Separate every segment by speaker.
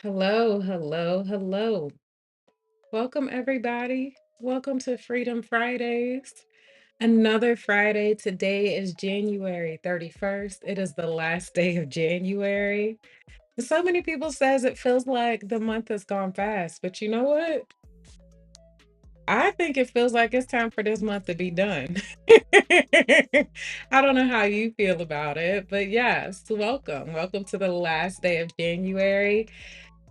Speaker 1: Hello, hello, hello. Welcome, everybody. Welcome to Freedom Fridays. Another Friday. Today is January 31st. It is the last day of January. So many people says it feels like the month has gone fast, but you know what? I think it feels like it's time for this month to be done. I don't know how you feel about it, but yes, welcome. Welcome to the last day of January.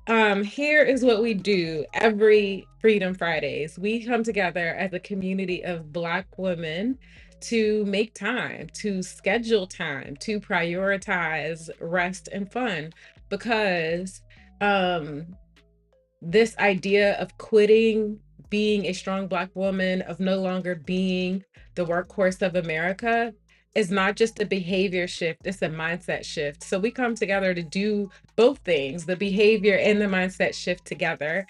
Speaker 1: Here is what we do every Freedom Fridays. We come together as a community of Black women to make time, to schedule time, to prioritize rest and fun because um this idea of quitting being a strong Black woman, of no longer being the workhorse of America, is not just a behavior shift, it's a mindset shift. So we come together to do both things, the behavior and the mindset shift together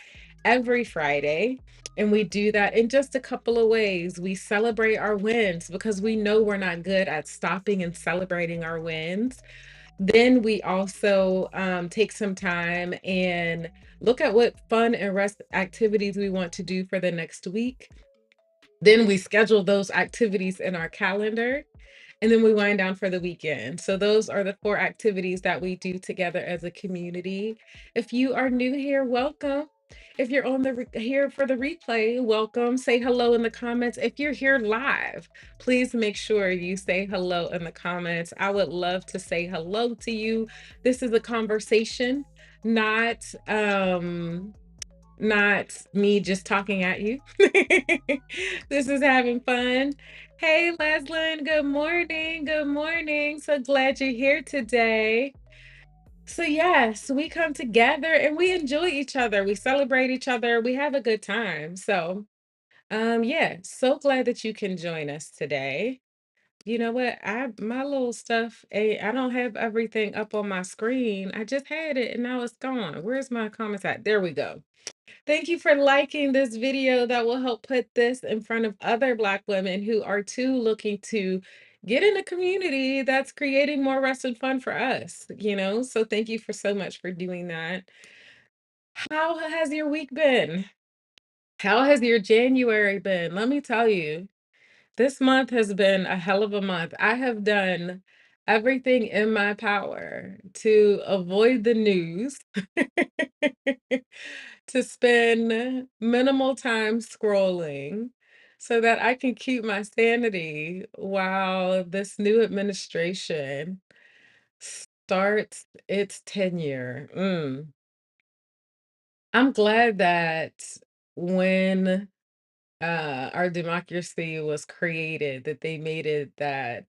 Speaker 1: every Friday. And we do that in just a couple of ways. We celebrate our wins because we know we're not good at stopping and celebrating our wins. Then we also take some time and look at what fun and rest activities we want to do for the next week. Then we schedule those activities in our calendar and then we wind down for the weekend. So those are the four activities that we do together as a community. If you are new here, welcome. If you're on the here for the replay, welcome. Say hello in the comments. If you're here live, please make sure you say hello in the comments. I would love to say hello to you. This is a conversation, not not me just talking at you. This is having fun. Hey, Leslyn, good morning. Good morning. So glad you're here today. So, yes, we come together and we enjoy each other. We celebrate each other. We have a good time. So, yeah, so glad that you can join us today. You know what? I my little stuff, I don't have everything up on my screen. I just had it and now it's gone. Where's my comments at? There we go. Thank you for liking this video that will help put this in front of other Black women who are too looking to get in a community that's creating more rest and fun for us. So thank you for so much for doing that. How has your week been? How has your January been? Let me tell you, this month has been a hell of a month. I have done everything in my power to avoid the news, to spend minimal time scrolling so that I can keep my sanity while this new administration starts its tenure. I'm glad that when our democracy was created, that they made it that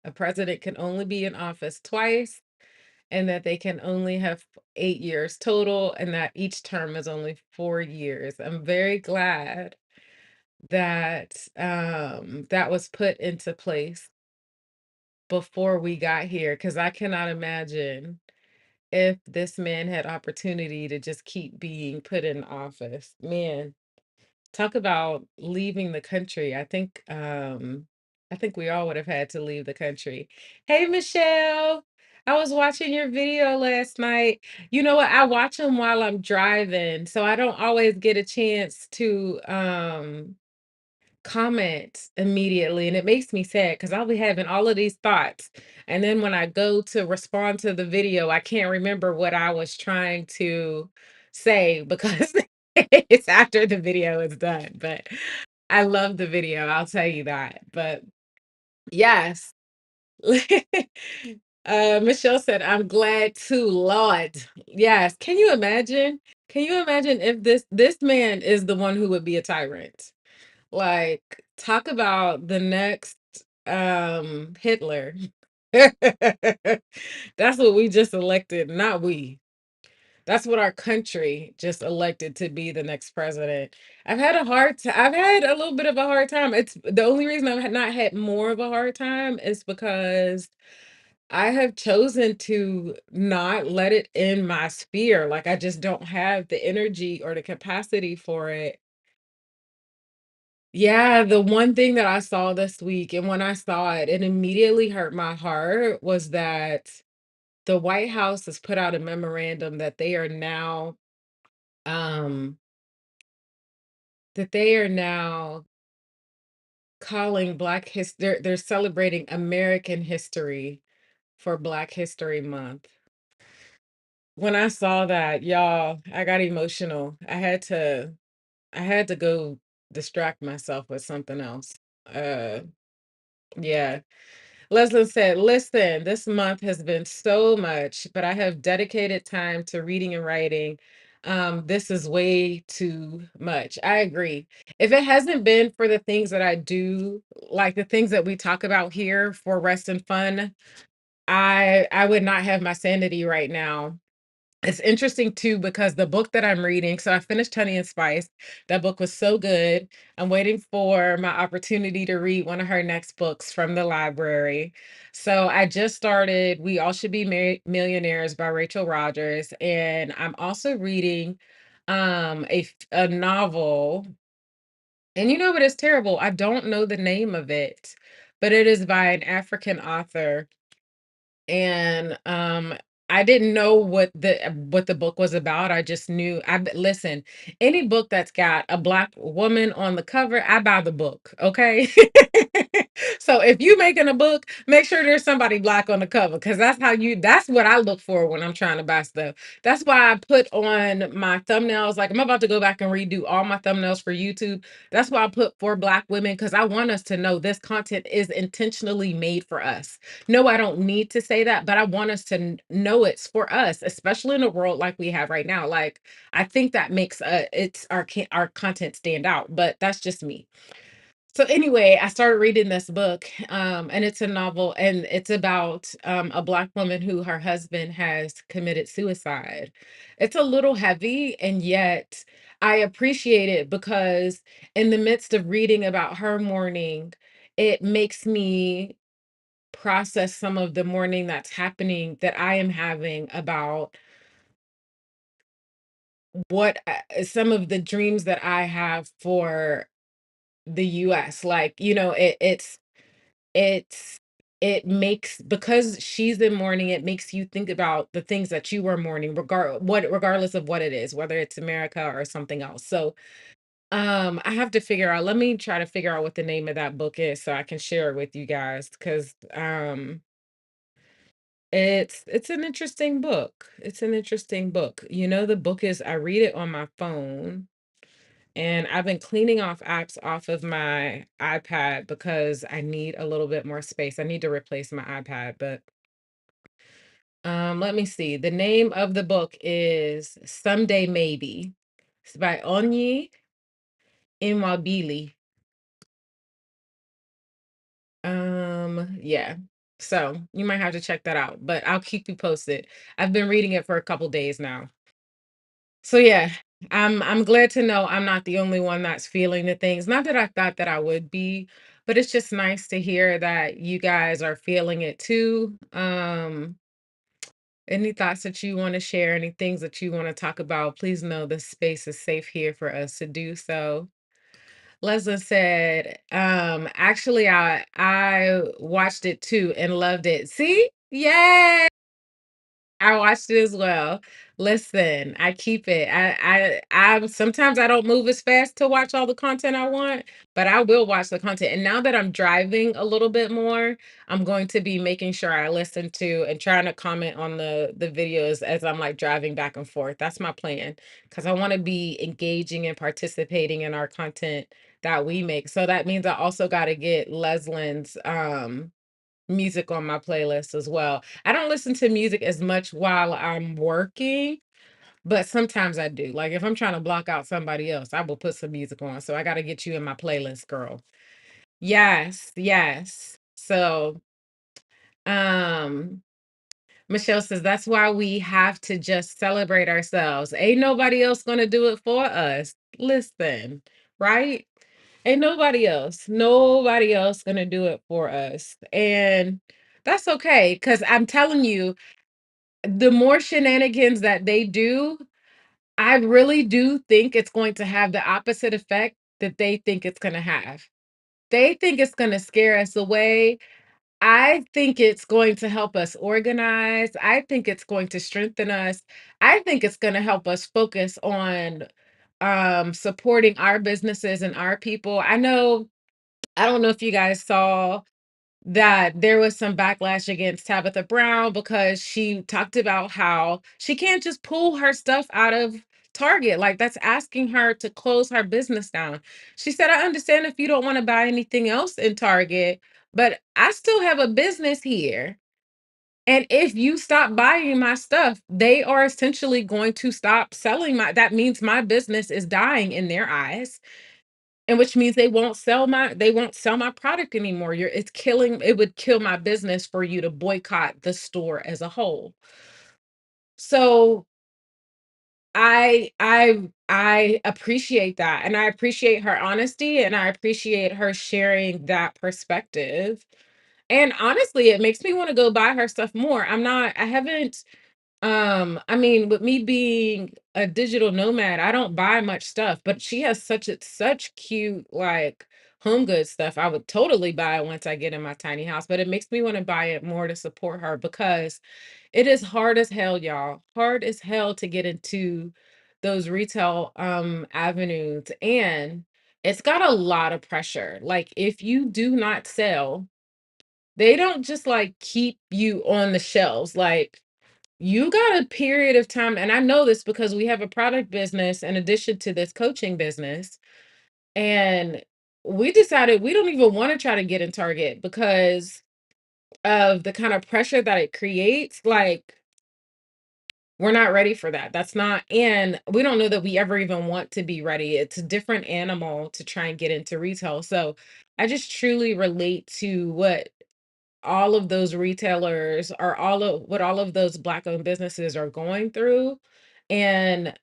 Speaker 1: a president can only be in office twice and that they can only have 8 years total and that each term is only 4 years. I'm very glad that that was put into place before we got here because I cannot imagine if this man had opportunity to just keep being put in office. Man, talk about leaving the country. I think we all would have had to leave the country. Hey, Michelle. I was watching your video last night. You know what? I watch them while I'm driving, so I don't always get a chance to comment immediately, and it makes me sad because I'll be having all of these thoughts, and then when I go to respond to the video, I can't remember what I was trying to say because it's after the video is done. But I love the video, I'll tell you that. But yes. Michelle said, I'm glad too, Lord. Yes. Can you imagine? Can you imagine if this man is the one who would be a tyrant? Like, talk about the next Hitler. That's what we just elected, not we. That's what our country just elected to be the next president. I've had a little bit of a hard time. It's the only reason I've not had more of a hard time is because I have chosen to not let it in my sphere. Like I just don't have the energy or the capacity for it. Yeah, the one thing that I saw this week, and when I saw it, it immediately hurt my heart was that the White House has put out a memorandum um that they are now calling they're celebrating American history for Black History Month. When I saw that, y'all, I got emotional. I had to go distract myself with something else. Uh yeah. Leslie said, listen, this month has been so much, but I have dedicated time to reading and writing. This is way too much. I agree. If it hasn't been for the things that I do, like the things that we talk about here for rest and fun, I would not have my sanity right now. It's interesting too because the book that I'm reading, so I finished Honey and Spice. That book was so good. I'm waiting for my opportunity to read one of her next books from the library. So I just started We All Should Be Millionaires by Rachel Rogers, and I'm also reading a novel. And you know what is terrible? I don't know the name of it, but it is by an African author, and I didn't know what the book was about. I just knew listen, any book that's got a Black woman on the cover, I buy the book, okay? So if you making a book, make sure there's somebody Black on the cover, because that's what I look for when I'm trying to buy stuff. That's why I put on my thumbnails, like I'm about to go back and redo all my thumbnails for YouTube. That's why I put for Black women, because I want us to know this content is intentionally made for us. No, I don't need to say that, but I want us to know it's for us, especially in a world like we have right now. Like, I think that makes our content stand out, but that's just me. So anyway, I started reading this book, and it's a novel, and it's about a Black woman who her husband has committed suicide. It's a little heavy, and yet I appreciate it because in the midst of reading about her mourning, it makes me process some of the mourning that's happening that I am having about some of the dreams that I have for the US. Like, it's it makes, because she's in mourning, it makes you think about the things that you were mourning, regardless of what it is, whether it's America or something else. So I have to figure out, let me try to figure out what the name of that book is so I can share it with you guys, because it's an interesting book. It's an interesting book. The book is, I read it on my phone, and I've been cleaning off apps off of my iPad because I need a little bit more space. I need to replace my iPad, but let me see. The name of the book is Someday Maybe. It's by Onyi Imwabili. Yeah. So you might have to check that out, but I'll keep you posted. I've been reading it for a couple days now. So yeah, I'm glad to know I'm not the only one that's feeling the things. Not that I thought that I would be, but it's just nice to hear that you guys are feeling it too. Any thoughts that you want to share, any things that you want to talk about, please know the space is safe here for us to do so. Leslie said, actually I watched it too and loved it. See? Yay! I watched it as well. Listen, I keep it. I sometimes I don't move as fast to watch all the content I want, but I will watch the content. And now that I'm driving a little bit more, I'm going to be making sure I listen to and trying to comment on the videos as I'm like driving back and forth. That's my plan, because I want to be engaging and participating in our content that we make. So that means I also got to get Leslie's music on my playlist as well. I don't listen to music as much while I'm working, but sometimes I do. Like if I'm trying to block out somebody else, I will put some music on. So I got to get you in my playlist, girl. Yes, yes. So, um Michelle says that's why we have to just celebrate ourselves. Ain't nobody else going to do it for us. Listen, right? Ain't nobody else going to do it for us. And that's okay, cuz I'm telling you, the more shenanigans that they do, I really do think it's going to have the opposite effect that they think it's going to have. They think it's going to scare us away. I think it's going to help us organize. I think it's going to strengthen us. I think it's going to help us focus on supporting our businesses and our people. I don't know if you guys saw that there was some backlash against Tabitha Brown because she talked about how she can't just pull her stuff out of Target. Like, that's asking her to close her business down. She said, I understand if you don't want to buy anything else in Target, but I still have a business here. And if you stop buying my stuff, they are essentially going to stop selling that means my business is dying in their eyes. And which means they won't sell my product anymore. It would kill my business for you to boycott the store as a whole. So I appreciate that, and I appreciate her honesty, and I appreciate her sharing that perspective. And honestly, it makes me want to go buy her stuff more. I haven't I mean, with me being a digital nomad, I don't buy much stuff, but she has such cute like home goods stuff. I would totally buy it once I get in my tiny house, but it makes me want to buy it more to support her because it is hard as hell, y'all. Hard as hell to get into those retail avenues, and it's got a lot of pressure. Like, if you do not sell, they don't just like keep you on the shelves. Like, you got a period of time, and I know this because we have a product business in addition to this coaching business. And we decided we don't even want to try to get in Target because of the kind of pressure that it creates. Like, we're not ready for that. That's not, and we don't know that we ever even want to be ready. It's a different animal to try and get into retail. So I just truly relate to what all of those retailers are all of what all of those Black owned businesses are going through. And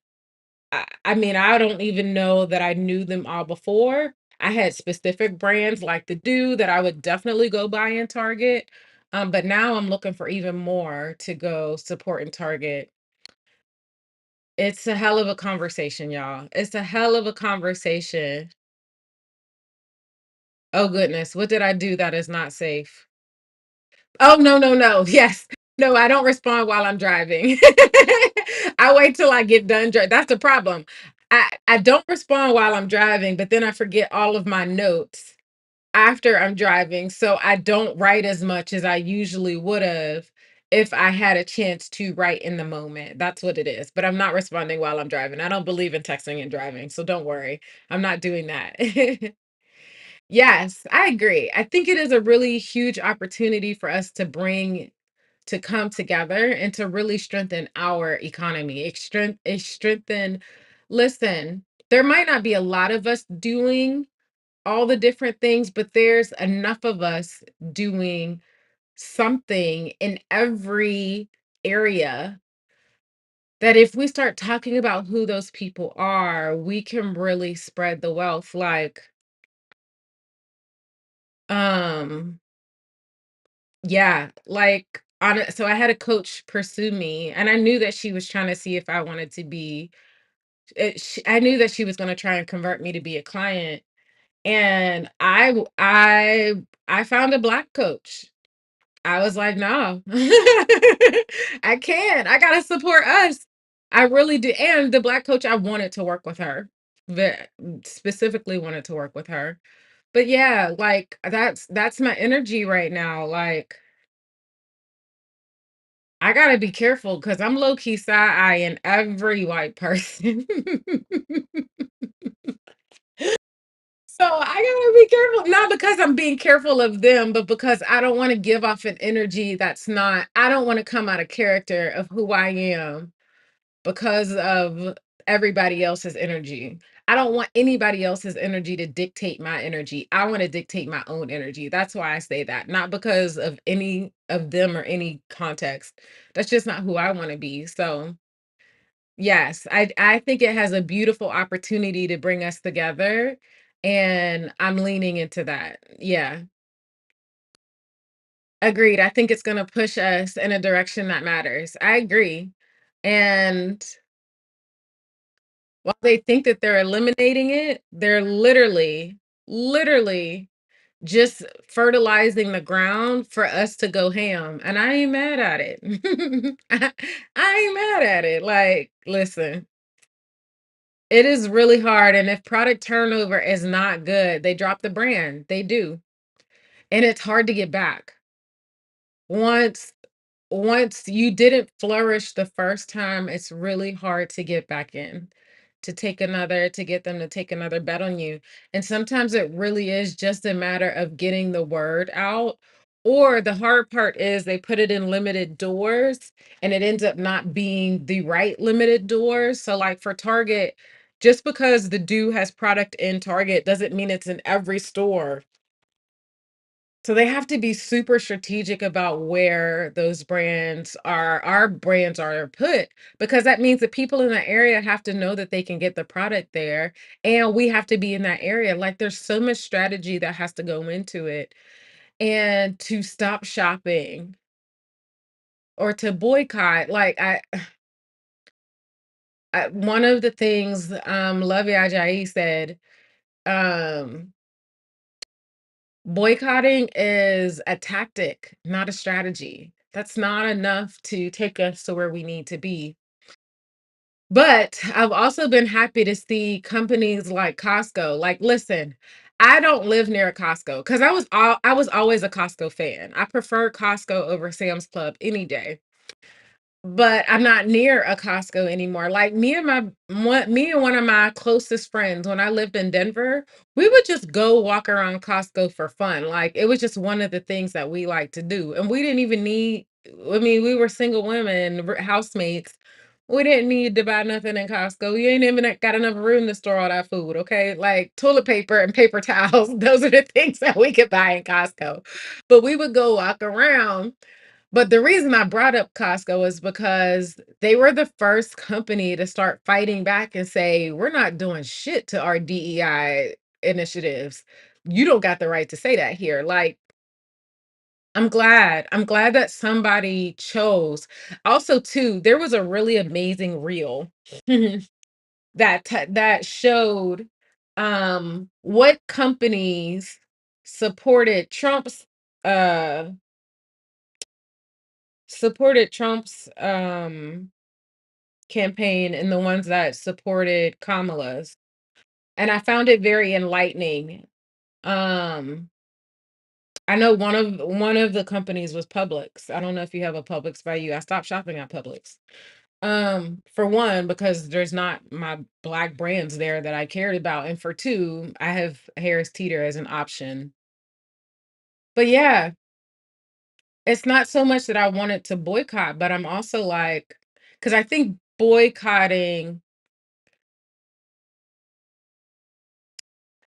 Speaker 1: I mean, I don't even know that I knew them all before. I had specific brands like the Do that I would definitely go buy in Target. But now I'm looking for even more to go support in Target. It's a hell of a conversation, y'all. It's a hell of a conversation. Oh goodness, what did I do that is not safe? Oh, no, no, no. Yes. No, I don't respond while I'm driving. I wait till I get done that's the problem. I don't respond while I'm driving, but then I forget all of my notes after I'm driving, so I don't write as much as I usually would've if I had a chance to write in the moment. That's what it is, but I'm not responding while I'm driving. I don't believe in texting and driving, so don't worry. I'm not doing that. Yes, I agree. I think it is a really huge opportunity for us to come together and to really strengthen our economy. Listen, there might not be a lot of us doing all the different things, but there's enough of us doing something in every area that if we start talking about who those people are, we can really spread the wealth. Like, um, yeah, like so I had a coach pursue me, and I knew that she was trying to see if I wanted to be. I knew that she was going to try and convert me to be a client, and I found a Black coach. I was like, no, I can't. I gotta support us. I really do. And the Black coach, I wanted to work with her. Specifically wanted to work with her. But yeah, like that's my energy right now. Like, I gotta be careful because I'm low key side eyeing every white person. So I gotta be careful, not because I'm being careful of them, but because I don't want to give off an energy that's not, I don't want to come out of character of who I am because of everybody else's energy. I don't want anybody else's energy to dictate my energy. I want to dictate my own energy. That's why I say that, not because of any of them or any context. That's just not who I want to be. So, yes, I think it has a beautiful opportunity to bring us together, and I'm leaning into that. Yeah, agreed. I think it's gonna push us in a direction that matters. I agree. And while they think that they're eliminating it, they're literally just fertilizing the ground for us to go ham. And I ain't mad at it. I ain't mad at it. Like, listen, it is really hard. And if product turnover is not good, they drop the brand. They do. And it's hard to get back. Once once you didn't flourish the first time, it's really hard to get back in, to get them to take another bet on you. And sometimes it really is just a matter of getting the word out. Or the hard part is they put it in limited doors and it ends up not being the right limited doors. So, like for Target, just because the do has product in Target doesn't mean it's in every store. So they have to be super strategic about where those brands are, our brands are put, because that means that people in that area have to know that they can get the product there, and we have to be in that area. Like there's so much strategy that has to go into it. And to stop shopping or to boycott, like I one of the things Lovey Ajayi said, um boycotting is a tactic, not a strategy. That's not enough to take us to where we need to be. But I've also been happy to see companies like Costco. Like, listen, I don't live near a Costco because I was always a Costco fan. I prefer Costco over Sam's Club any day. But I'm not near a Costco anymore. Like me and one of my closest friends when I lived in Denver, we would just go walk around Costco for fun. Like it was just one of the things that we like to do. And we didn't even need, I mean, we were single women, housemates. We didn't need to buy nothing in Costco. You ain't even got enough room to store all that food, okay? Like toilet paper and paper towels, those are the things that we could buy in Costco. But we would go walk around, but the reason I brought up Costco is because they were the first company to start fighting back and say, we're not doing shit to our DEI initiatives. You don't got the right to say that here. Like, I'm glad. I'm glad that somebody chose. Also, too, there was a really amazing reel that showed what companies supported uh Trump's campaign and the ones that supported Kamala's. And I found it very enlightening. Um, I know one of the companies was Publix. I don't know if you have a Publix by you. I stopped shopping at Publix. For one, because there's not my black brands there that I cared about. And for two, I have Harris Teeter as an option. But yeah, it's not so much that I wanted to boycott, but I'm also like, because I think boycotting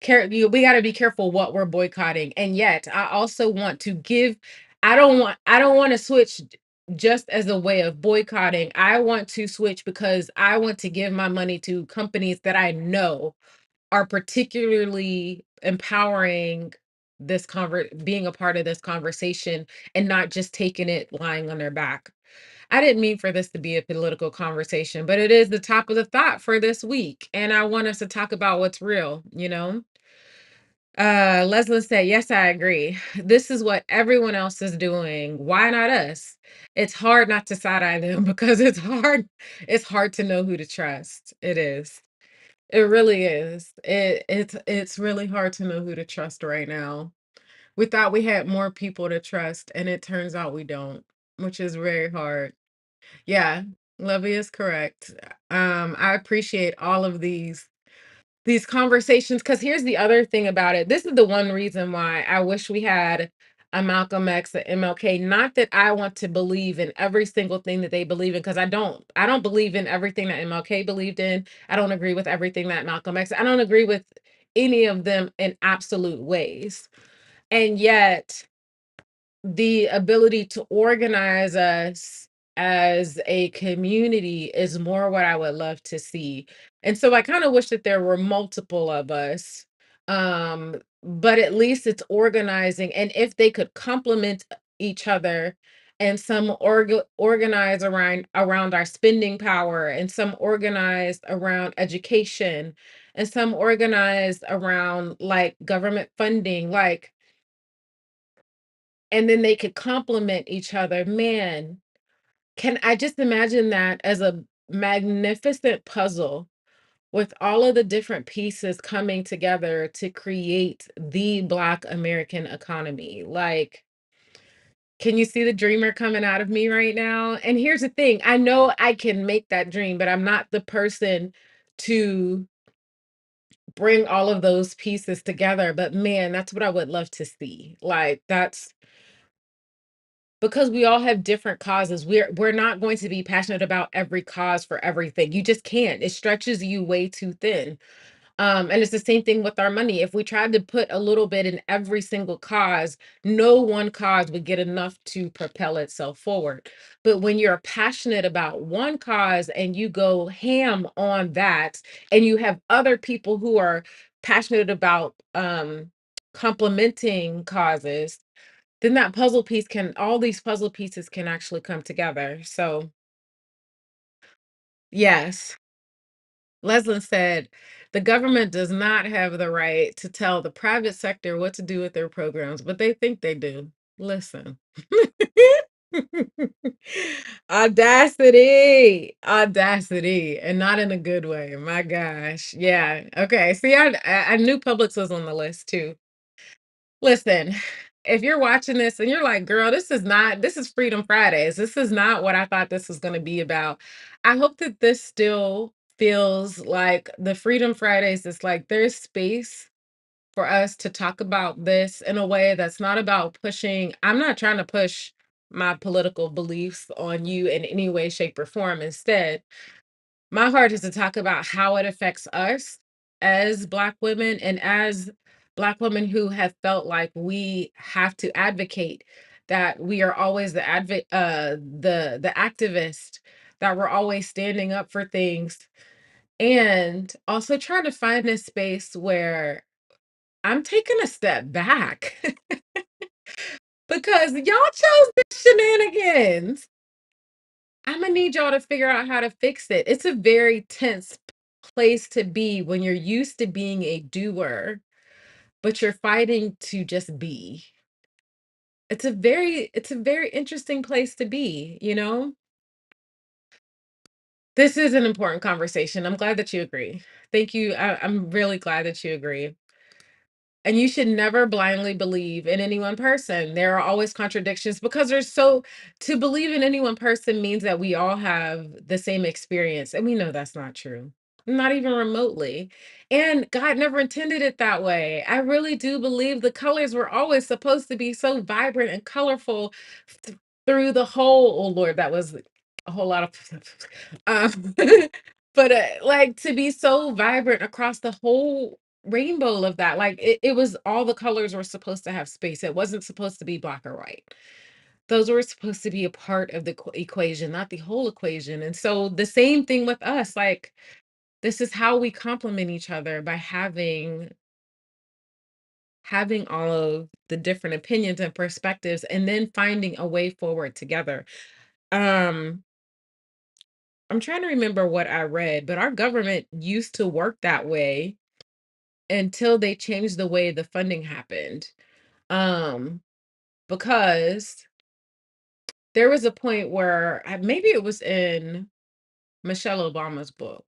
Speaker 1: we got to be careful what we're boycotting, and yet I also want to give, I don't want to switch just as a way of boycotting. I want to switch because I want to give my money to companies that I know are particularly empowering being a part of this conversation and not just taking it lying on their back. I didn't mean for this to be a political conversation, but it is the top of the thought for this week, and I want us to talk about what's real, you know. Leslie said, yes, I agree. This is what everyone else is doing. Why not us? It's hard not to side eye them because it's hard to know who to trust. It is. It really is. It's really hard to know who to trust right now. We thought we had more people to trust, and it turns out we don't, which is very hard. Yeah, Lovey is correct. I appreciate all of these conversations, because here's the other thing about it. This is the one reason why I wish we had a Malcolm X, a MLK. Not that I want to believe in every single thing that they believe in, because I don't. I don't believe in everything that MLK believed in. I don't agree with everything that Malcolm X. I don't agree with any of them in absolute ways. And yet the ability to organize us as a community is more what I would love to see. And so I kind of wish that there were multiple of us. But at least it's organizing. And if they could complement each other, and some organize around our spending power, and some organized around education, and some organized around like government funding, like and then they could complement each other. Man, can I just imagine that as a magnificent puzzle with all of the different pieces coming together to create the Black American economy. Like, can you see the dreamer coming out of me right now? And here's the thing, I know I can make that dream, but I'm not the person to bring all of those pieces together. But man, that's what I would love to see. Like, that's because we all have different causes. We're not going to be passionate about every cause for everything. You just can't. It stretches you way too thin. And it's the same thing with our money. If we tried to put a little bit in every single cause, no one cause would get enough to propel itself forward. But when you're passionate about one cause and you go ham on that, and you have other people who are passionate about complementing causes, then that puzzle piece can, all these puzzle pieces can actually come together. So, yes. Leslin said, the government does not have the right to tell the private sector what to do with their programs, but they think they do. Listen. Audacity, audacity, and not in a good way. My gosh. Yeah. Okay. See, I knew Publix was on the list too. Listen, if you're watching this and you're like, girl, this is Freedom Fridays. This is not what I thought this was going to be about. I hope that this still feels like the Freedom Fridays is like there's space for us to talk about this in a way that's not about pushing. I'm not trying to push my political beliefs on you in any way, shape, or form. Instead, my heart is to talk about how it affects us as Black women and as Black women who have felt like we have to advocate, that we are always the activist, that we're always standing up for things, and also trying to find a space where I'm taking a step back because y'all chose the shenanigans. I'm gonna need y'all to figure out how to fix it. It's a very tense place to be when you're used to being a doer, but you're fighting to just be. It's a very interesting place to be, you know? This is an important conversation. I'm glad that you agree. Thank you. I'm really glad that you agree. And you should never blindly believe in any one person. There are always contradictions because to believe in any one person means that we all have the same experience. And we know that's not true, not even remotely. And God never intended it that way. I really do believe the colors were always supposed to be so vibrant and colorful through the whole, oh Lord, that was a whole lot of, um, but like to be so vibrant across the whole rainbow of that. Like it was all the colors were supposed to have space. It wasn't supposed to be black or white. Those were supposed to be a part of the equation, not the whole equation. And so the same thing with us. Like this is how we complement each other by having all of the different opinions and perspectives and then finding a way forward together. Um I'm trying to remember what I read, but our government used to work that way until they changed the way the funding happened. Um, because there was a point where maybe it was in Michelle Obama's book,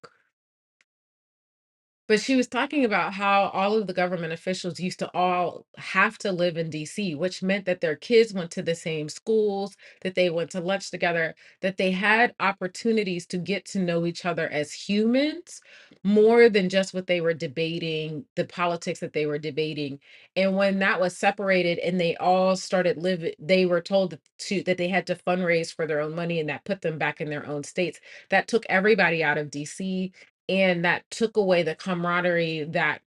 Speaker 1: but she was talking about how all of the government officials used to all have to live in DC, which meant that their kids went to the same schools, that they went to lunch together, that they had opportunities to get to know each other as humans more than just what they were debating, the politics that they were debating. And when that was separated and they all started living, they were told that they had to fundraise for their own money and that put them back in their own states. That took everybody out of DC, and that took away the camaraderie that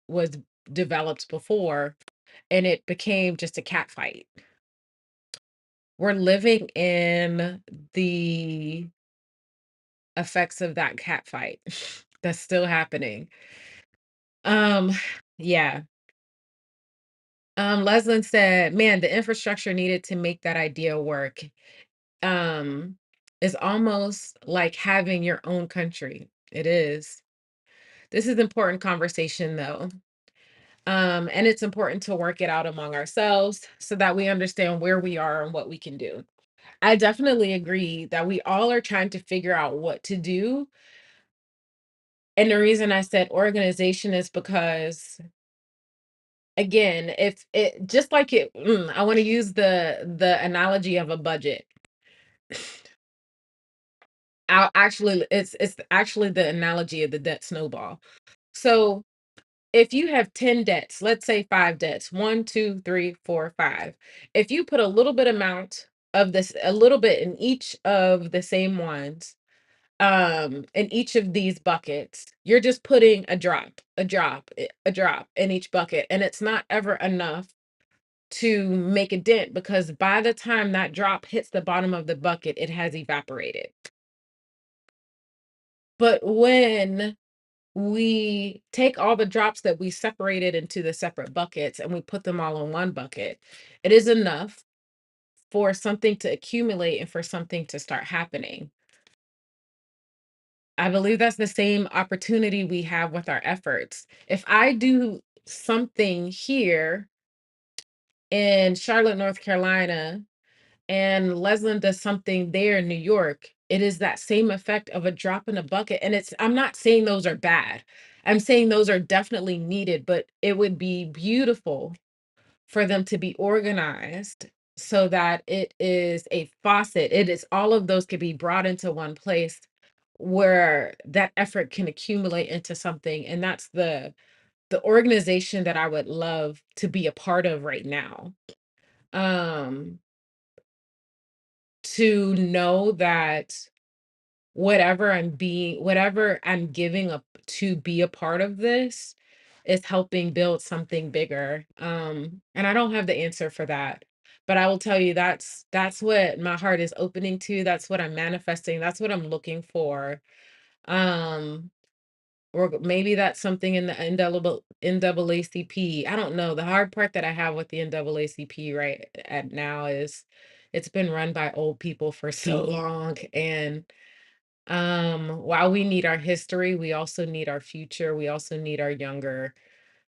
Speaker 1: was developed before, and it became just a cat fight. We're living in the effects of that cat fight that's still happening. um yeah. Leslin said, man, the infrastructure needed to make that idea work um is almost like having your own country. It is. This is important conversation though. And it's important to work it out among ourselves so that we understand where we are and what we can do. I definitely agree that we all are trying to figure out what to do. And the reason I said organization is because, again, if it just like I want to use the analogy of a budget. It's actually the analogy of the debt snowball. So if you have 10 debts, let's say 5 debts, one, two, three, four, five. If you put a little bit amount of this, a little bit in each of the same ones, in each of these buckets, you're just putting a drop in each bucket. And it's not ever enough to make a dent because by the time that drop hits the bottom of the bucket, it has evaporated. But when we take all the drops that we separated into the separate buckets and we put them all in one bucket, it is enough for something to accumulate and for something to start happening. I believe that's the same opportunity we have with our efforts. If I do something here in Charlotte, North Carolina, and Leslin does something there in New York, it is that same effect of a drop in a bucket. And I'm not saying those are bad. I'm saying those are definitely needed, but it would be beautiful for them to be organized so that it is a faucet. It is all of those could be brought into one place where that effort can accumulate into something. And that's the organization that I would love to be a part of right now. Um, to know that whatever I'm giving up to be a part of this is helping build something bigger. And I don't have the answer for that. But I will tell you that's what my heart is opening to. That's what I'm manifesting. That's what I'm looking for. Um, or maybe that's something in the NAACP. I don't know. The hard part that I have with the NAACP right at now is it's been run by old people for so long. And while we need our history, we also need our future. We also need our younger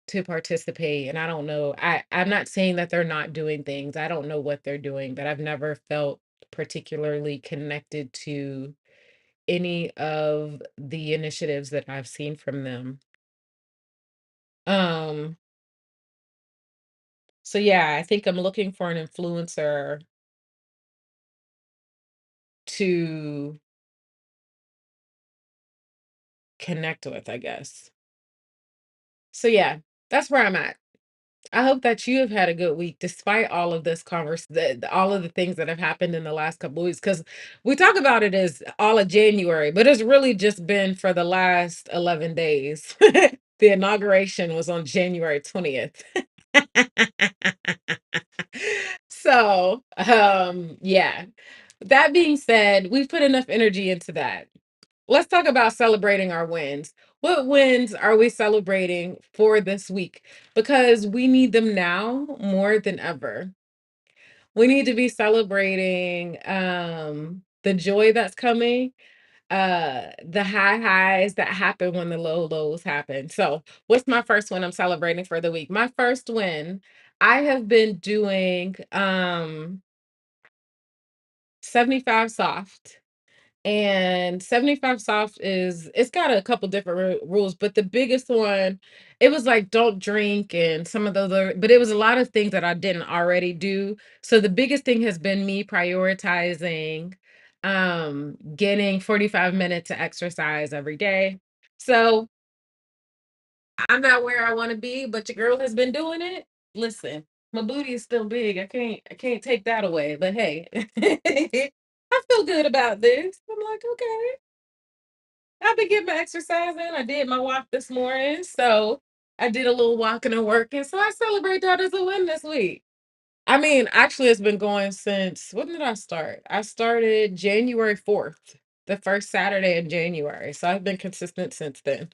Speaker 1: to participate. And I don't know. I'm not saying that they're not doing things. I don't know what they're doing, but I've never felt particularly connected to any of the initiatives that I've seen from them. Um, so yeah, I think I'm looking for an influencer to connect with, I guess. So yeah, that's where I'm at. I hope that you have had a good week despite all of this all of the things that have happened in the last couple of weeks. Because we talk about it as all of January, but it's really just been for the last 11 days. The inauguration was on January 20th. So, yeah. That being said, we've put enough energy into that. Let's talk about celebrating our wins. What wins are we celebrating for this week? Because we need them now more than ever. We need to be celebrating the joy that's coming, the high highs that happen when the low lows happen. So, what's my first one I'm celebrating for the week? My first win, I have been doing 75 soft. And 75 soft it's got a couple different rules, but the biggest one, it was like don't drink and some of those other, but it was a lot of things that I didn't already do. So the biggest thing has been me prioritizing getting 45 minutes of exercise every day. So I'm not where I want to be, but your girl has been doing it. Listen, my booty is still big. I can't take that away. But hey, I feel good about this. I'm like, okay. I've been getting my exercise in. I did my walk this morning. So I did a little walking and working. So I celebrate that as a win this week. I mean, actually, it's been going since when did I start? I started January 4th, the first Saturday in January. So I've been consistent since then.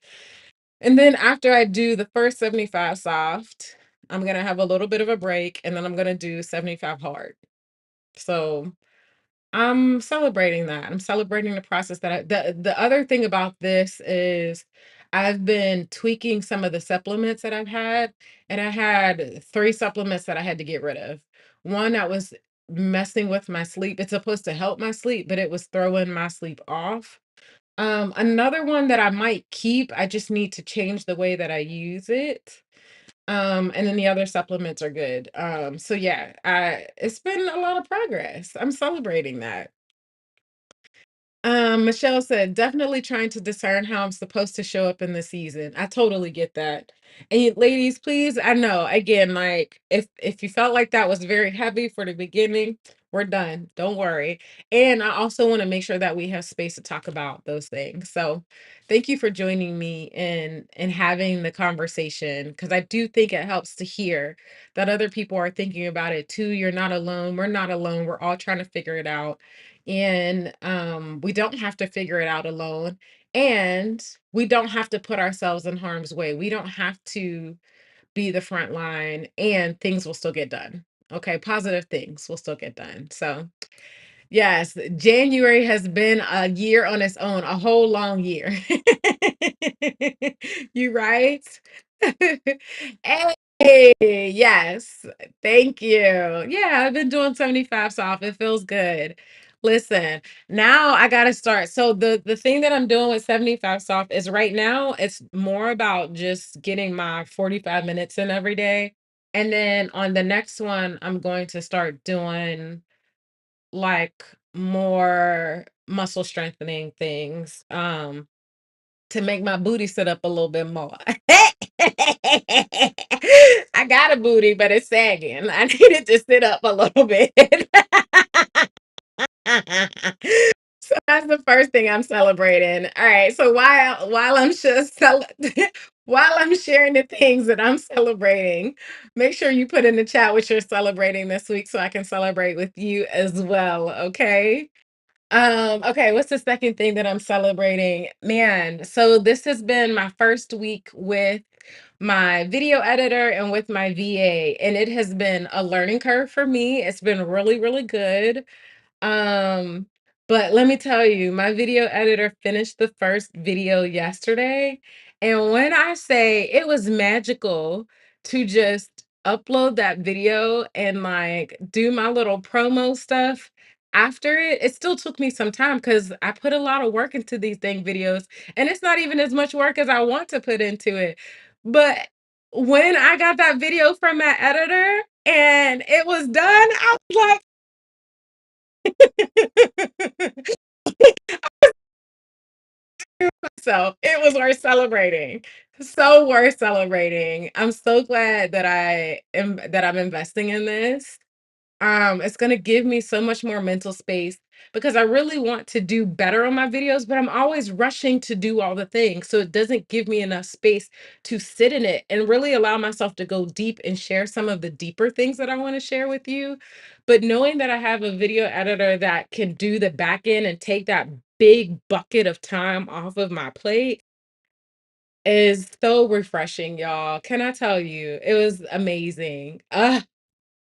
Speaker 1: And then after I do the first 75 soft, I'm going to have a little bit of a break and then I'm going to do 75 hard. So I'm celebrating that. I'm celebrating the process the other thing about this is I've been tweaking some of the supplements that I've had, and I had 3 supplements that I had to get rid of. One that was messing with my sleep. It's supposed to help my sleep, but it was throwing my sleep off. Another one that I might keep, I just need to change the way that I use it. And then the other supplements are good. So yeah, it's been a lot of progress. I'm celebrating that. Michelle said, definitely trying to discern how I'm supposed to show up in the season. I totally get that. And ladies, please, I know again, like if you felt like that was very heavy for the beginning, we're done. Don't worry. And I also want to make sure that we have space to talk about those things. So thank you for joining me in having the conversation because I do think it helps to hear that other people are thinking about it too. You're not alone. We're not alone. We're all trying to figure it out and we don't have to figure it out alone, and we don't have to put ourselves in harm's way. We don't have to be the front line, and things will still get done. Okay, positive things will still get done. So yes, January has been a year on its own, a whole long year. You right? Hey, yes. Thank you. Yeah, I've been doing 75 soft. It feels good. Listen, now I gotta start. So the thing that I'm doing with 75 soft is right now it's more about just getting my 45 minutes in every day. And then on the next one, I'm going to start doing like more muscle strengthening things to make my booty sit up a little bit more. I got a booty, but it's sagging. I need it to sit up a little bit. So that's the first thing I'm celebrating. All right. So while I'm just while I'm sharing the things that I'm celebrating, make sure you put in the chat what you're celebrating this week so I can celebrate with you as well. Okay. Okay, what's the second thing that I'm celebrating? Man, so this has been my first week with my video editor and with my VA, and it has been a learning curve for me. It's been really, really good. Um, but let me tell you, my video editor finished the first video yesterday. And when I say it was magical to just upload that video and like do my little promo stuff after it, it still took me some time because I put a lot of work into these dang videos. And it's not even as much work as I want to put into it. But when I got that video from my editor and it was done, I was like, so it was worth celebrating. So worth celebrating. I'm so glad that I'm investing in this. It's gonna give me so much more mental space because I really want to do better on my videos, but I'm always rushing to do all the things. So it doesn't give me enough space to sit in it and really allow myself to go deep and share some of the deeper things that I want to share with you. But knowing that I have a video editor that can do the back end and take that big bucket of time off of my plate is so refreshing, y'all. Can I tell you? It was amazing.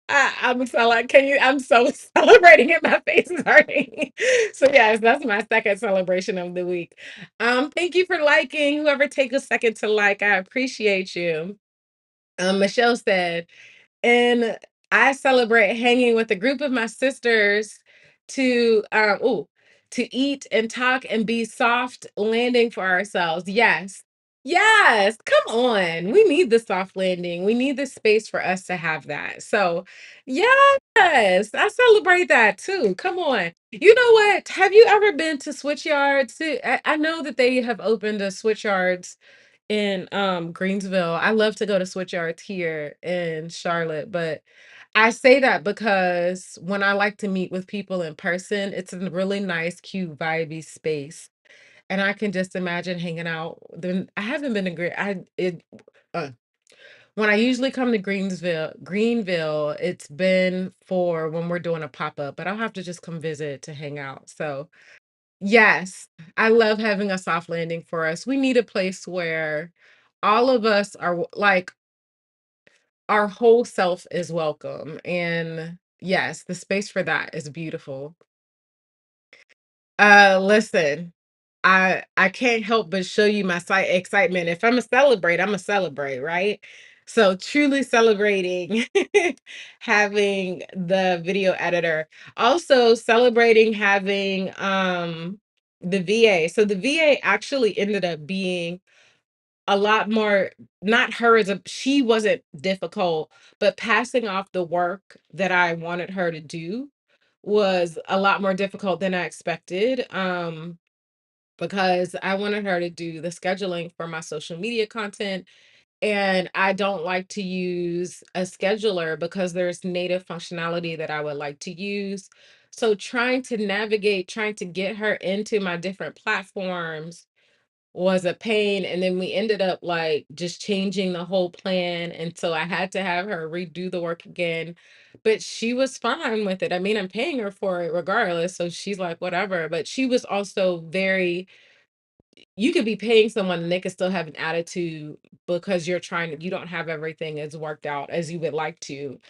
Speaker 1: I'm so like, can you? I'm so celebrating it. My face is hurting. So yes, that's my second celebration of the week. Thank you for liking. Whoever take a second to like, I appreciate you. Michelle said, and I celebrate hanging with a group of my sisters to to eat and talk and be soft landing for ourselves. Yes. Yes, come on. We need the soft landing. We need the space for us to have that. So, yes, I celebrate that too. Come on. You know what? Have you ever been to Switch Yards? I know that they have opened a Switch Yards in Greensville. I love to go to Switch Yards here in Charlotte, but I say that because when I like to meet with people in person, it's a really nice, cute, vibey space. And I can just imagine hanging out. Then I haven't been to uh, when I usually come to Greenville, it's been for when we're doing a pop-up, but I'll have to just come visit to hang out. So yes, I love having a soft landing for us. We need a place where all of us are like our whole self is welcome. And yes, the space for that is beautiful. Listen. I can't help but show you my excitement. If I'm a celebrate, I'm a celebrate, right? So truly celebrating having the video editor. Also celebrating having the VA. So the VA actually ended up being a lot more, not her as a, she wasn't difficult, but passing off the work that I wanted her to do was a lot more difficult than I expected. Because I wanted her to do the scheduling for my social media content. And I don't like to use a scheduler because there's native functionality that I would like to use. So trying to navigate, trying to get her into my different platforms was a pain. And then we ended up like just changing the whole plan. And so I had to have her redo the work again. But she was fine with it. I mean, I'm paying her for it regardless. So she's like, whatever. But she was also very, you could be paying someone and they could still have an attitude because you're trying to, you don't have everything as worked out as you would like to.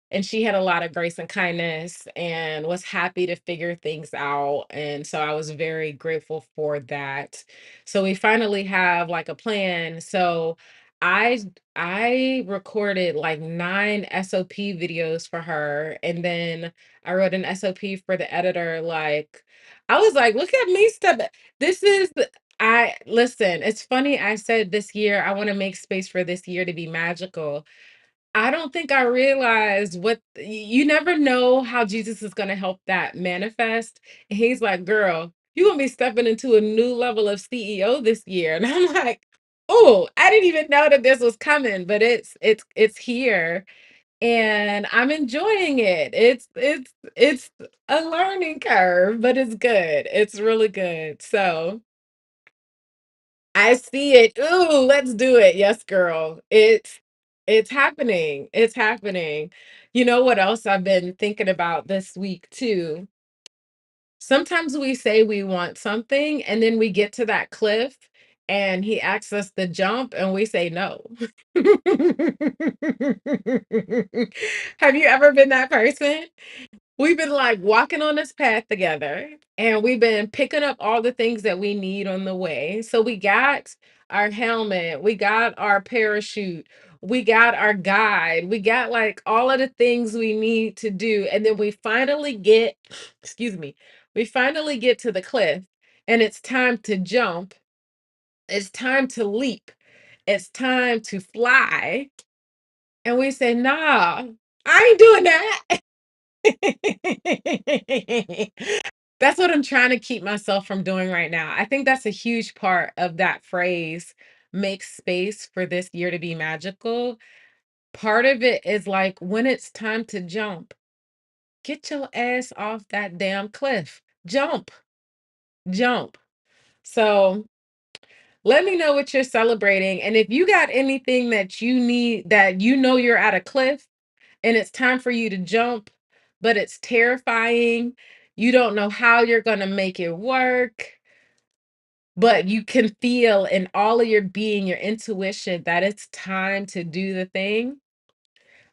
Speaker 1: And she had a lot of grace and kindness and was happy to figure things out. And so I was very grateful for that. So we finally have like a plan. So I I recorded like 9 SOP videos for her. And then I wrote an SOP for the editor. Like I was like, look at me step. This is I listen, it's funny. I said this year, I want to make space for this year to be magical. I don't think I realized what you never know how Jesus is gonna help that manifest. And he's like, girl, you're gonna be stepping into a new level of CEO this year. And I'm like, oh, I didn't even know that this was coming, but it's here and I'm enjoying it. It's a learning curve, but it's good. It's really good. So I see it. Ooh, let's do it. Yes, girl. It's happening. It's happening. You know what else I've been thinking about this week too? Sometimes we say we want something and then we get to that cliff and he asks us to jump and we say no. Have you ever been that person? We've been like walking on this path together and we've been picking up all the things that we need on the way. So we got our helmet, we got our parachute, we got our guide, we got like all of the things we need to do. And then we finally get, excuse me, we finally get to the cliff and it's time to jump. It's time to leap. It's time to fly. And we say, nah, I ain't doing that. That's what I'm trying to keep myself from doing right now. I think that's a huge part of that phrase, make space for this year to be magical. Part of it is like when it's time to jump, get your ass off that damn cliff. Jump, jump. So let me know what you're celebrating. And if you got anything that you need, that you know you're at a cliff and it's time for you to jump, but it's terrifying. You don't know how you're going to make it work, but you can feel in all of your being, your intuition, that it's time to do the thing.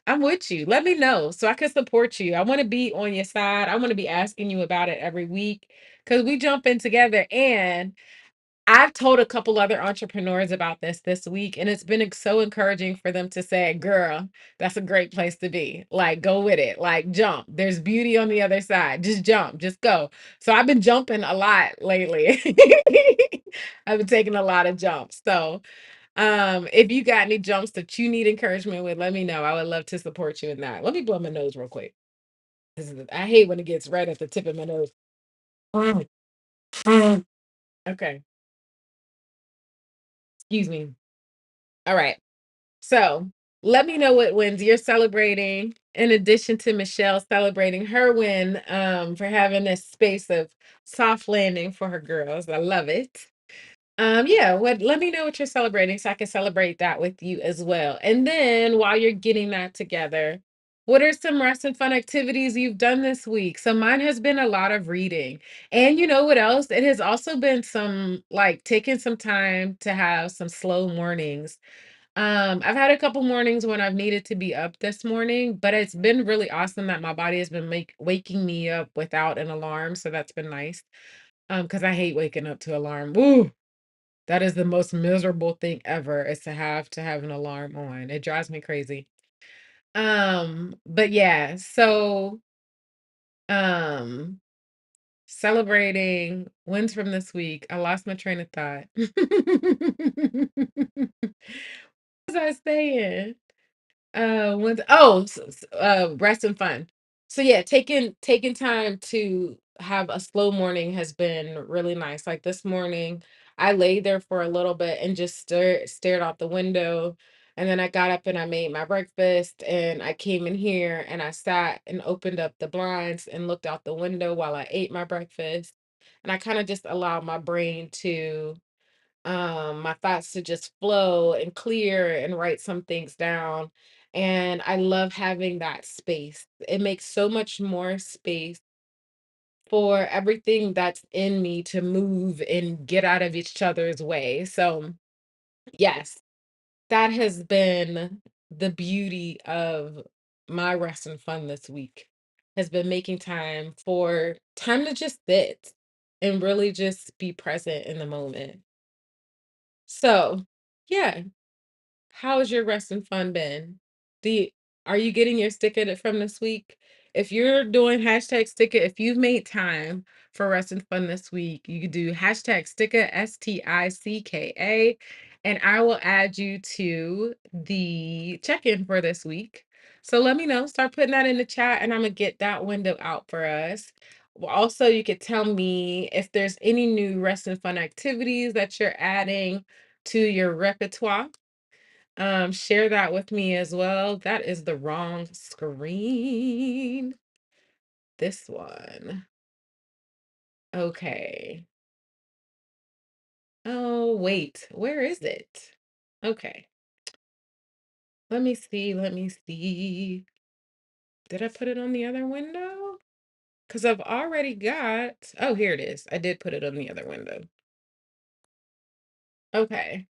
Speaker 1: I'm with you. Let me know so I can support you. I want to be on your side. I want to be asking you about it every week because we jump in together. And I've told a couple other entrepreneurs about this week, and it's been so encouraging for them to say, girl, that's a great place to be. Like, go with it. Like, jump. There's beauty on the other side. Just jump. Just go. So I've been jumping a lot lately. I've been taking a lot of jumps. So if you got any jumps that you need encouragement with, let me know. I would love to support you in that. Let me blow my nose real quick. I hate when it gets right at the tip of my nose. Okay. Excuse me. All right. So let me know what wins you're celebrating, in addition to Michelle celebrating her win for having this space of soft landing for her girls. I love it. Yeah, let me know what you're celebrating so I can celebrate that with you as well. And then while you're getting that together, what are some rest and fun activities you've done this week? So mine has been a lot of reading. And you know what else? It has also been some like taking some time to have some slow mornings. I've had a couple mornings when I've needed to be up this morning, but it's been really awesome that my body has been waking me up without an alarm, so that's been nice. Because I hate waking up to alarm. Ooh, that is the most miserable thing ever, is to have an alarm on. It drives me crazy. But yeah, so um celebrating wins from this week. I lost my train of thought. What was I saying? Rest and fun. So yeah, taking time to have a slow morning has been really nice. Like this morning, I laid there for a little bit and just stared out the window. And then I got up and I made my breakfast and I came in here and I sat and opened up the blinds and looked out the window while I ate my breakfast. And I kind of just allowed my brain to my thoughts to just flow and clear and write some things down. And I love having that space. It makes so much more space for everything that's in me to move and get out of each other's way. So yes, that has been the beauty of my rest and fun this week, has been making time to just sit and really just be present in the moment. So yeah. How's your rest and fun been? Do you, are you getting your sticker from this week? If you're doing hashtag sticker, if you've made time for rest and fun this week, you could do hashtag sticker, STICKA, and I will add you to the check-in for this week. So let me know, start putting that in the chat, and I'm gonna get that window out for us. Well, also, you could tell me if there's any new rest and fun activities that you're adding to your repertoire. Share that with me as well. That is the wrong screen. This one. Okay. Oh, wait. Where is it? Okay. Let me see. Let me see. Did I put it on the other window? Because I've already got. Oh, here it is. I did put it on the other window. Okay.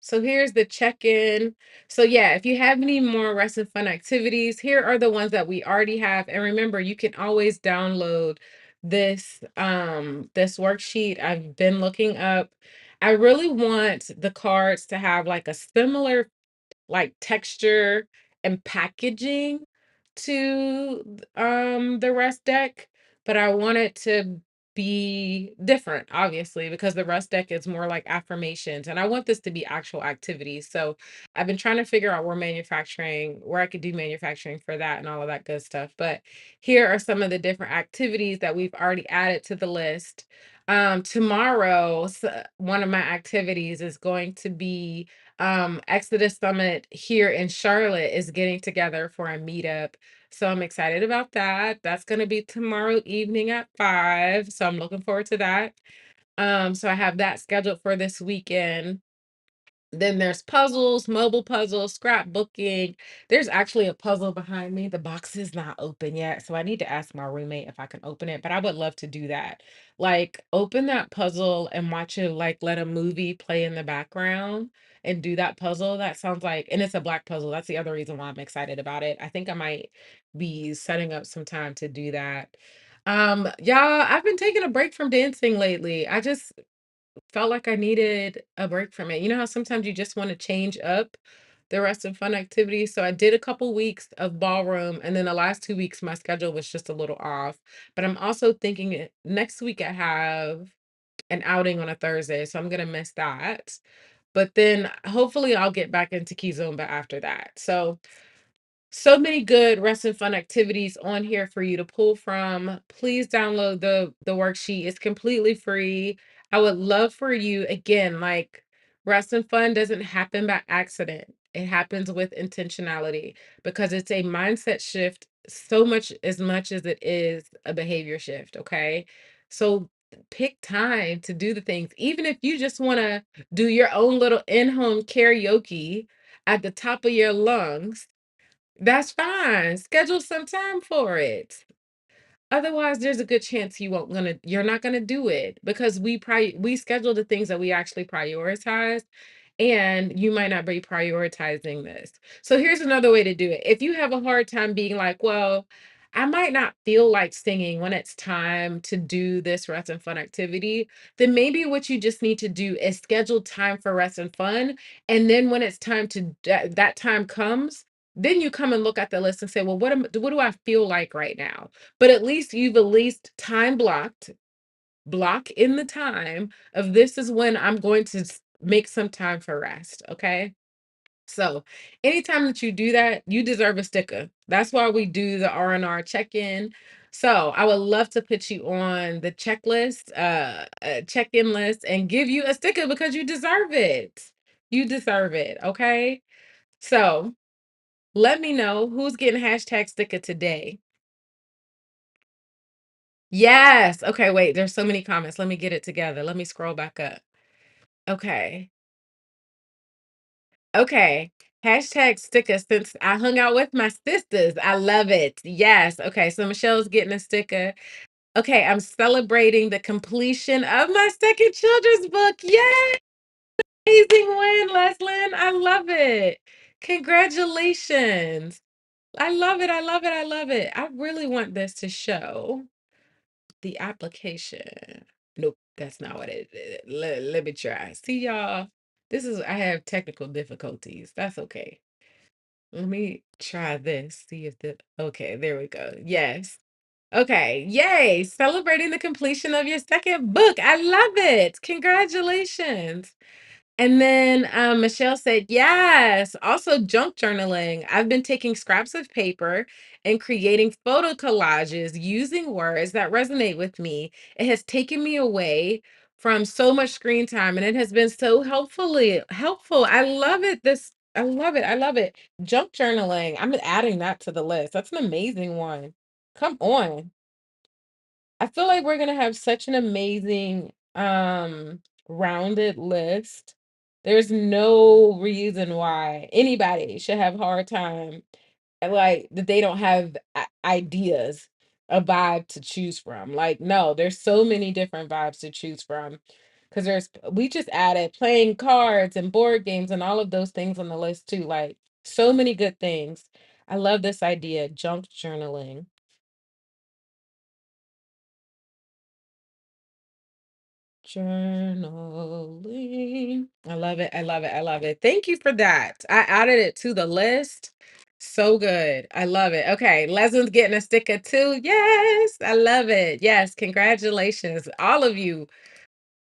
Speaker 1: So here's the check-in. So yeah, if you have any more rest and fun activities, here are the ones that we already have. And remember, you can always download this worksheet. I've been looking up. I really want the cards to have like a similar like texture and packaging to the rest deck, but I want it to be different, obviously, because the rest deck is more like affirmations and I want this to be actual activities. So I've been trying to figure out where I could do manufacturing for that and all of that good stuff. But here are some of the different activities that we've already added to the list. Tomorrow, one of my activities is going to be Exodus Summit here in Charlotte is getting together for a meetup. So I'm excited about that. That's going to be tomorrow evening at 5. So I'm looking forward to that. So I have that scheduled for this weekend. Then there's puzzles, mobile puzzles, scrapbooking. There's actually a puzzle behind me. The box is not open yet, so I need to ask my roommate if I can open it, but I would love to do that. Like open that puzzle and watch it, like let a movie play in the background and do that puzzle. That sounds like, and it's a black puzzle. That's the other reason why I'm excited about it. I think I might be setting up some time to do that. Y'all, I've been taking a break from dancing lately. I just felt like I needed a break from it. You know how sometimes you just want to change up the rest of fun activities? So I did a couple weeks of ballroom, and then the last 2 weeks, my schedule was just a little off. But I'm also thinking next week I have an outing on a Thursday, so I'm gonna miss that. But then hopefully I'll get back into Key Zumba after that. So many good rest and fun activities on here for you to pull from. Please download the worksheet. It's completely free. I would love for you, again, like rest and fun doesn't happen by accident. It happens with intentionality because it's a mindset shift so much as it is a behavior shift, okay? So pick time to do the things. Even if you just want to do your own little in-home karaoke at the top of your lungs, that's fine. Schedule some time for it. Otherwise, there's a good chance you're not gonna do it because we schedule the things that we actually prioritize, and you might not be prioritizing this. So here's another way to do it. If you have a hard time being like, well, I might not feel like singing when it's time to do this rest and fun activity, then maybe what you just need to do is schedule time for rest and fun. And then when it's time to that time comes, then you come and look at the list and say, well, what do I feel like right now? But at least time block in the time of this is when I'm going to make some time for rest. Okay. So anytime that you do that, you deserve a sticker. That's why we do the R&R check-in. So I would love to put you on the checklist, check-in list and give you a sticker because you deserve it. You deserve it. Okay. So let me know who's getting hashtag sticker today. Yes. Okay. Wait, there's so many comments. Let me get it together. Let me scroll back up. Okay. Okay. Hashtag sticker since I hung out with my sisters. I love it. Yes. Okay. So Michelle's getting a sticker. Okay. I'm celebrating the completion of my second children's book. Yay! Amazing win, Leslin. I love it. Congratulations. I love it. I love it. I love it. I really want this to show the application. Nope. That's not what it is. Let me try. See, y'all. I have technical difficulties. That's okay. Let me try this. See if okay, there we go. Yes. Okay. Yay. Celebrating the completion of your second book. I love it. Congratulations. And then Michelle said, yes, also junk journaling. I've been taking scraps of paper and creating photo collages using words that resonate with me. It has taken me away from so much screen time and it has been so helpful. I love it. I love it. I love it. Junk journaling. I'm adding that to the list. That's an amazing one. Come on. I feel like we're gonna have such an amazing, rounded list. There's no reason why anybody should have a hard time and like that they don't have ideas, a vibe to choose from. Like, no, there's so many different vibes to choose from. Because we just added playing cards and board games and all of those things on the list too. Like, so many good things. I love this idea, junk journaling. Journaling. I love it. I love it. I love it. Thank you for that. I added it to the list. So good. I love it. Okay. Leslie's getting a sticker too. Yes. I love it. Yes. Congratulations, all of you.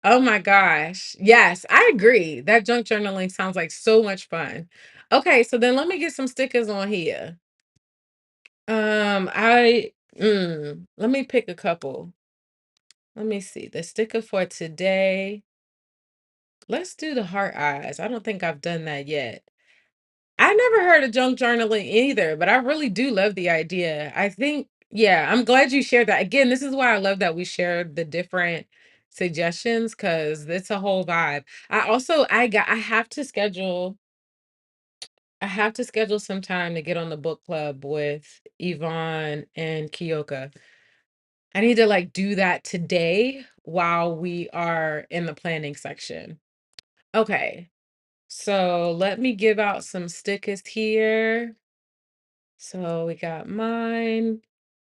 Speaker 1: Oh my gosh. Yes, I agree. That junk journaling sounds like so much fun. Okay. So then let me get some stickers on here. Let me pick a couple. Let me see. The sticker for today. Let's do the heart eyes. I don't think I've done that yet. I never heard of junk journaling either, but I really do love the idea. I think, yeah, I'm glad you shared that. Again, this is why I love that we shared the different suggestions because it's a whole vibe. I have to schedule some time to get on the book club with Yvonne and Kyoka. I need to like do that today while we are in the planning section. Okay. So let me give out some stickers here. So we got mine,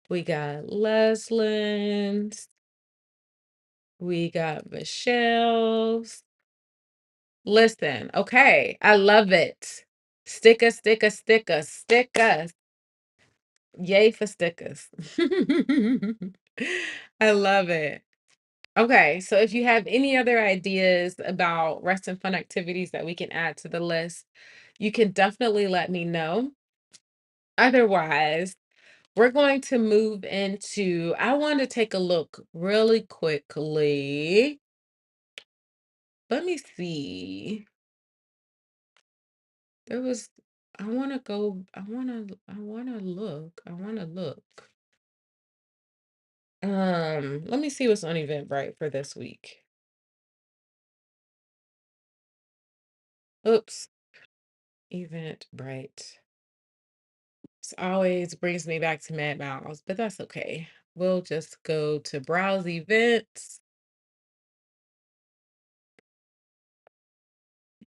Speaker 1: we got Leslie's, we got Michelle's. Listen, okay, I love it. Sticker, sticker, sticker, stickers. Yay for stickers. I love it. Okay, so if you have any other ideas about rest and fun activities that we can add to the list, you can definitely let me know. Otherwise, we're going to move into, I want to take a look really quickly. Let me see. There was, I want to go, I want to look. Let me see what's on Eventbrite for this week. Oops, Eventbrite. This always brings me back to Mad Mouse, but that's okay. We'll just go to browse events.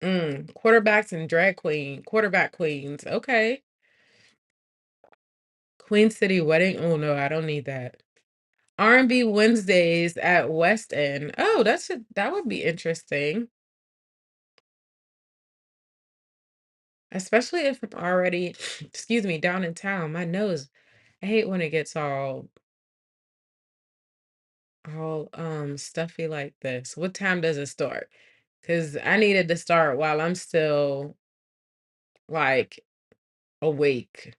Speaker 1: Quarterbacks and quarterback queens. Okay. Queen City Wedding. Oh no, I don't need that. R&B Wednesdays at West End. Oh, that would be interesting. Especially if I'm already, excuse me, down in town. My nose, I hate when it gets all stuffy like this. What time does it start? Because I needed to start while I'm still like awake.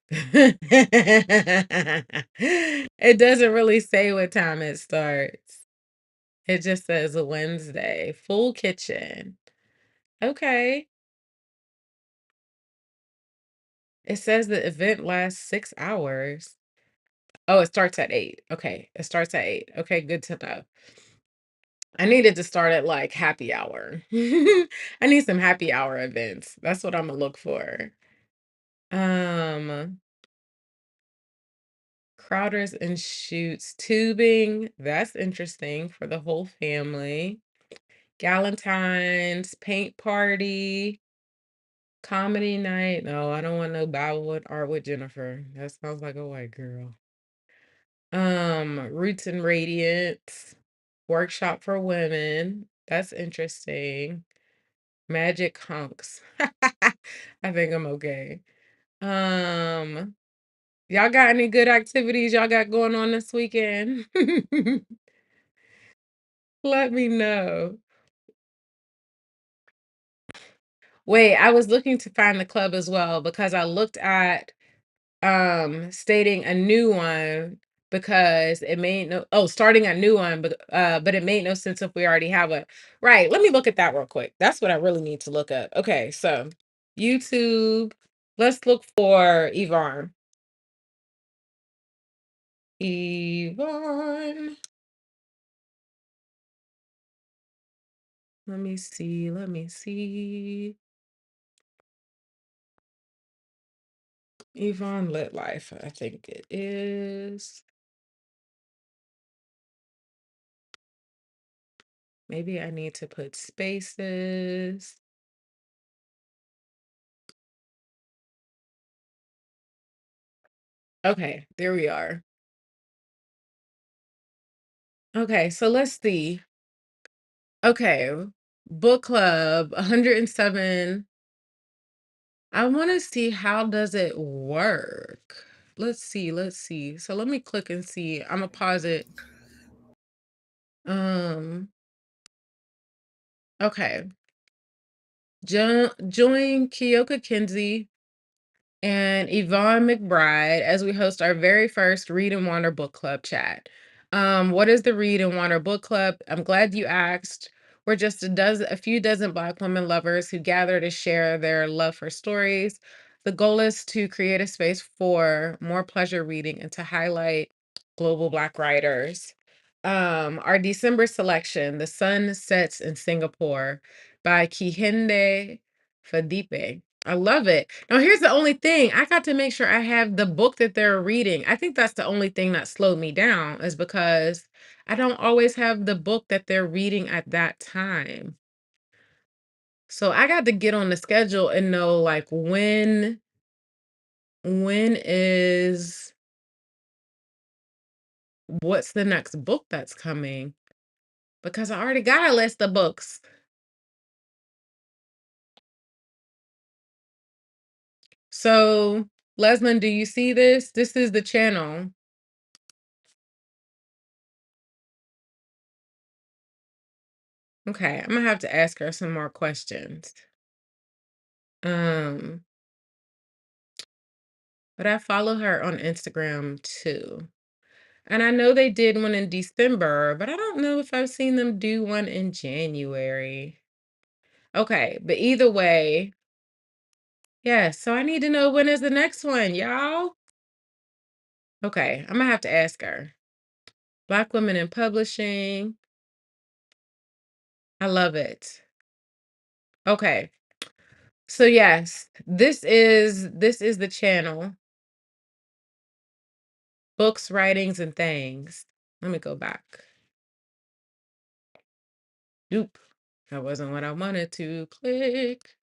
Speaker 1: It doesn't really say what time it starts. It just says Wednesday, full kitchen. Okay. It says the event lasts 6 hours. Oh, it starts at 8. Okay. It starts at 8. Okay, good to know. I needed to start at like happy hour. I need some happy hour events. That's what I'm gonna look for. Um, Crowders and Shoots, tubing. That's interesting for the whole family. Galentine's, paint party, comedy night. No, I don't want no Bollywood art with Jennifer. That sounds like a white girl. Roots and Radiance, workshop for women. That's interesting. Magic hunks. I think I'm okay. Um, y'all got any good activities y'all got going on this weekend? Let me know. Wait, I was looking to find the club as well because I looked at stating a new one because it made no starting a new one, but it made no sense if we already have a right. Let me look at that real quick. That's what I really need to look up. Okay, so YouTube, let's look for Yvonne. Yvonne. Let me see. Let me see. Yvonne Lit Life, I think it is. Maybe I need to put spaces. Okay, there we are. Okay, so let's see. Okay, book club, 107. I want to see how does it work. Let's see, let's see. So let me click and see. I'm gonna pause it. Um, okay. Join Kyoka Kinsey and Yvonne McBride as we host our very first Read and Wander book club chat. What is the Read and Wander book club? I'm glad you asked. We're just a few dozen Black women lovers who gather to share their love for stories. The goal is to create a space for more pleasure reading and to highlight global Black writers. Our December selection, The Sun Sets in Singapore by Kihinde Fadipe. I love it. Now, here's the only thing. I got to make sure I have the book that they're reading. I think that's the only thing that slowed me down is because I don't always have the book that they're reading at that time. So I got to get on the schedule and know like when is what's the next book that's coming because I already got a list of books. So, Leslin, do you see this? This is the channel. Okay, I'm gonna have to ask her some more questions. Um, but I follow her on Instagram too. And I know they did one in December, but I don't know if I've seen them do one in January. Okay, but either way, yeah, so I need to know when is the next one, y'all. Okay, I'm gonna have to ask her. Black women in publishing. I love it. Okay. So yes, this is the channel. Books, writings, and things. Let me go back. Oop. That wasn't what I wanted to click.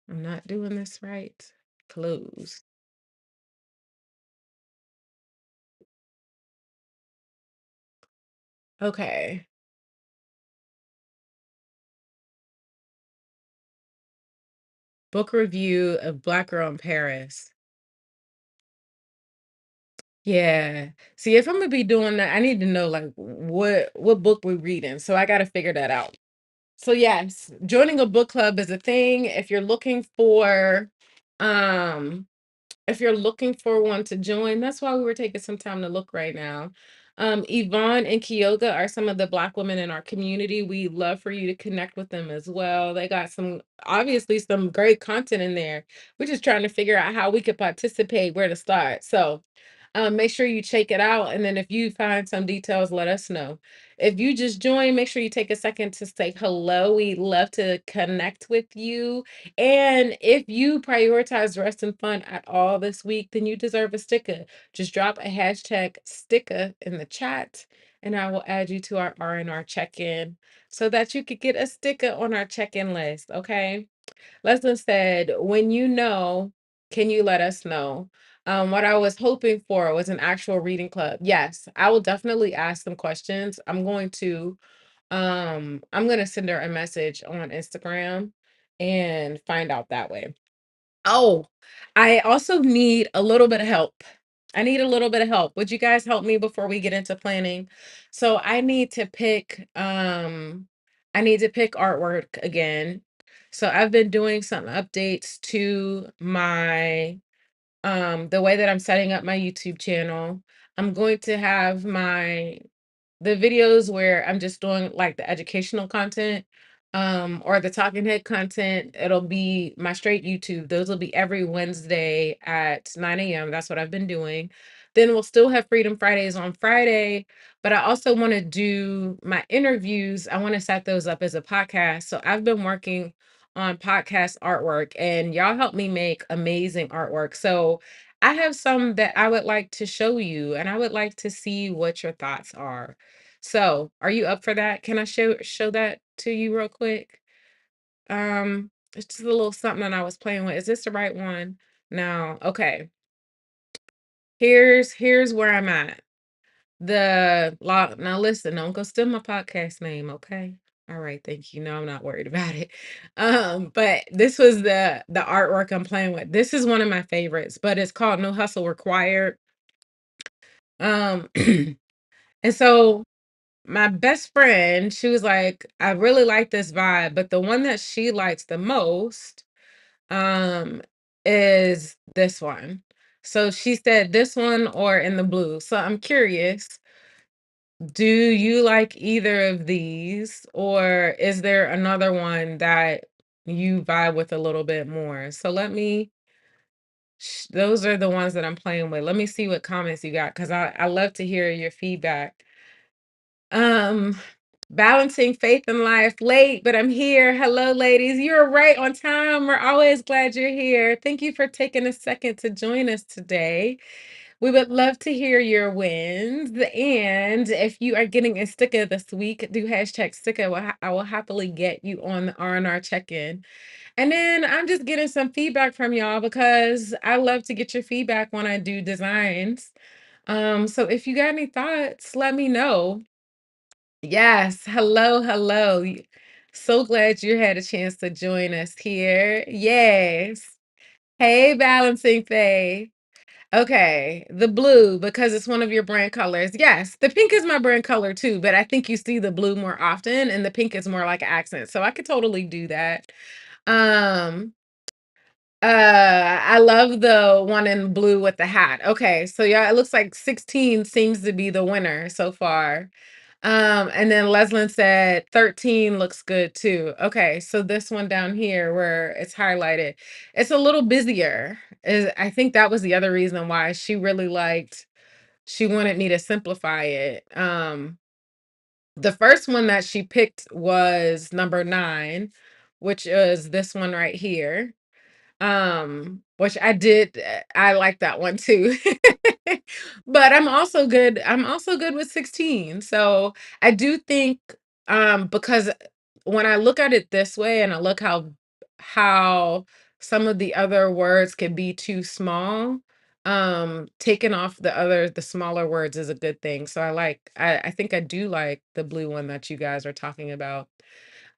Speaker 1: I'm not doing this right. Close. Okay. Book review of Black Girl in Paris. Yeah. See, if I'm gonna be doing that, I need to know like what book we're reading. So I gotta figure that out. So yes, joining a book club is a thing. Um if you're looking for one to join, that's why we were taking some time to look right now. Yvonne and Kyoga are some of the Black women in our community. We love for you to connect with them as well. They got obviously some great content in there. We're just trying to figure out how we could participate, where to start. So make sure you check it out. And then if you find some details, let us know. If you just join, make sure you take a second to say hello. We love to connect with you. And if you prioritize rest and fun at all this week, then you deserve a sticker. Just drop a hashtag sticker in the chat, and I will add you to our R&R check-in so that you could get a sticker on our check-in list. Okay. Leslie said, when you know, can you let us know? What I was hoping for was an actual reading club. Yes, I will definitely ask some questions. I'm going to send her a message on Instagram and find out that way. Oh, I also need a little bit of help. I need a little bit of help. Would you guys help me before we get into planning? So I need to pick artwork again. So I've been doing some updates to my the way that I'm setting up my YouTube channel. I'm going to have the videos where I'm just doing like the educational content, or the talking head content. It'll be my straight YouTube. Those will be every Wednesday at 9 a.m. That's what I've been doing. Then we'll still have Freedom Fridays on Friday, but I also want to do my interviews. I want to set those up as a podcast. So I've been working on podcast artwork, and y'all help me make amazing artwork. So I have some that I would like to show you, and I would like to see what your thoughts are. So, are you up for that? Can I show that to you real quick? It's just a little something that I was playing with. Is this the right one? No. Okay. Here's where I'm at. Now listen, don't go steal my podcast name, okay? All right, thank you. No, I'm not worried about it. But this was the artwork I'm playing with. This is one of my favorites, but it's called No Hustle Required. Um, and so my best friend, she was like, I really like this vibe, but the one that she likes the most um is this one. So she said this one or in the blue. So I'm curious, do you like either of these, or is there another one that you vibe with a little bit more? So those are the ones that I'm playing with. Let me see what comments you got, because I love to hear your feedback. Um, Balancing faith and life, late, but I'm here. Hello, ladies. You're right on time. We're always glad you're here. Thank you for taking a second to join us today. We would love to hear your wins. And if you are getting a sticker this week, do hashtag sticker. I will happily get you on the R&R check-in. And then I'm just getting some feedback from y'all, because I love to get your feedback when I do designs. So if you got any thoughts, let me know. Yes. Hello, hello. So glad you had a chance to join us here. Yes. Hey, Balancing Faith. Okay, the blue, because it's one of your brand colors. Yes, the pink is my brand color too, but I think you see the blue more often, and the pink is more like an accent. So I could totally do that. Um, I love the one in blue with the hat. Okay, so yeah, it looks like 16 seems to be the winner so far. And then Leslin said 13 looks good too. Okay, so this one down here where it's highlighted, it's a little busier. I think that was the other reason why she wanted me to simplify it. The first one that she picked was number 9, which is this one right here. Which I like that one too. But I'm also good with 16. So I do think, because when I look at it this way, and I look how some of the other words can be too small, Taking off the smaller words is a good thing. So I think I do like the blue one that you guys are talking about.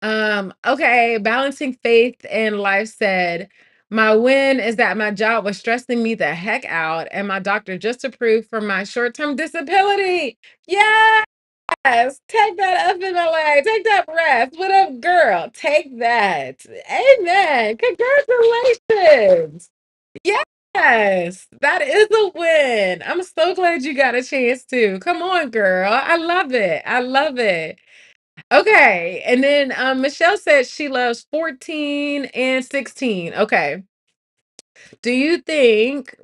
Speaker 1: Okay, balancing faith and life said, my win is that my job was stressing me the heck out, and my doctor just approved for my short-term disability. Yes, take that up in my leg. Take that breath. What up, girl? Take that. Amen. Congratulations. Yes, that is a win. I'm so glad you got a chance to. Come on, girl. I love it. I love it. Okay. And then Michelle said she loves 14 and 16. Okay. Do you think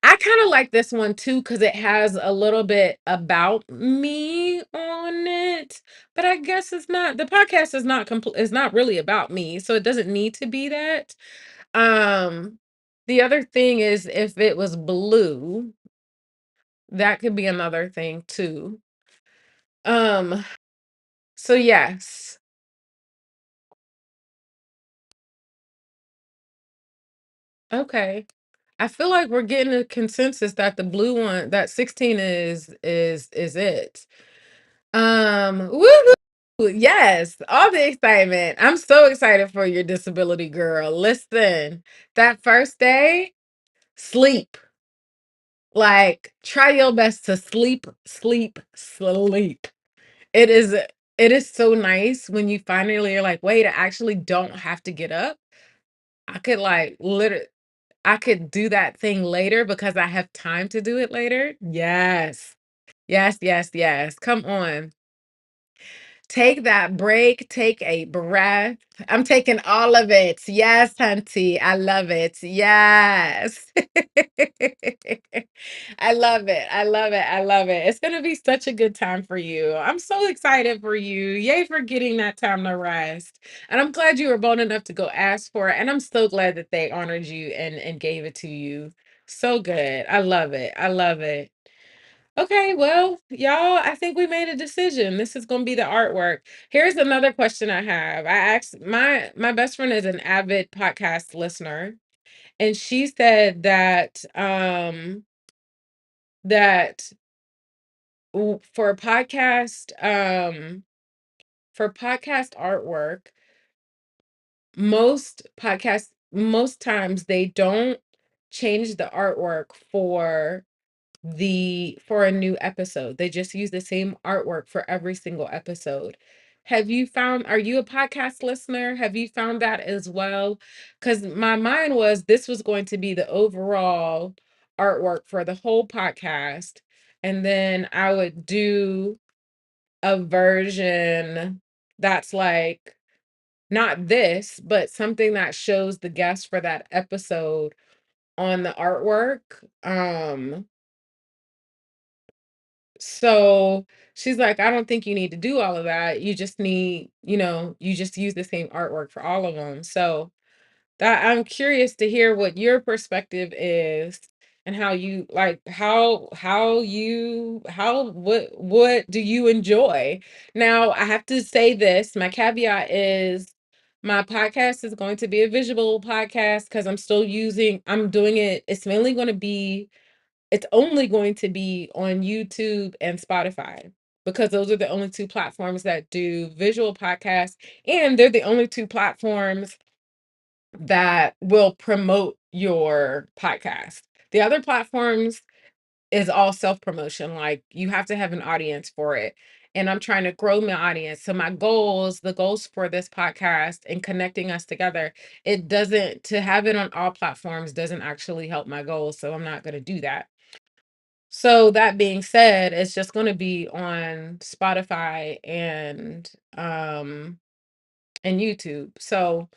Speaker 1: I kind of like this one too because it has a little bit about me on it, but I guess it's not. The podcast is not complete. It's not really about me, so it doesn't need to be that. Um, the other thing is if it was blue, that could be another thing too. Um, so yes. Okay. I feel like we're getting a consensus that the blue one, that 16 is it. Woo! Yes, all the excitement. I'm so excited for your disability, girl. Listen, that first day, sleep. Like, try your best to sleep, sleep, sleep. It is so nice when you finally are like, wait, I actually don't have to get up. I could like literally I could do that thing later because I have time to do it later. Yes. Yes, yes, yes. Come on. Take that break, take a breath. I'm taking all of it. Yes, hunty. I love it. Yes. I love it. I love it. I love it. It's going to be such a good time for you. I'm so excited for you. Yay for getting that time to rest. And I'm glad you were bold enough to go ask for it. And I'm so glad that they honored you and gave it to you. So good. I love it. I love it. Okay, well, y'all, I think we made a decision. This is going to be the artwork. Here's another question I have. I asked my best friend is an avid podcast listener, and she said that that for podcast artwork, most times they don't change the artwork for a new episode. They just use the same artwork for every single episode. Are you a podcast listener? Have you found that as well? Because my mind was this was going to be the overall artwork for the whole podcast. And then I would do a version that's like not this, but something that shows the guest for that episode on the artwork. So she's like, I don't think you need to do all of that. You just you just use the same artwork for all of them. So that I'm curious to hear what your perspective is and how you like what do you enjoy? Now, I have to say this, my caveat is my podcast is going to be a visual podcast because I'm doing it, it's only going to be on YouTube and Spotify because those are the only two platforms that do visual podcasts, and they're the only two platforms that will promote your podcast. The other platforms is all self-promotion. Like you have to have an audience for it. And I'm trying to grow my audience. So the goals for this podcast and connecting us together, to have it on all platforms doesn't actually help my goals. So I'm not going to do that. So that being said, it's just going to be on Spotify and YouTube. So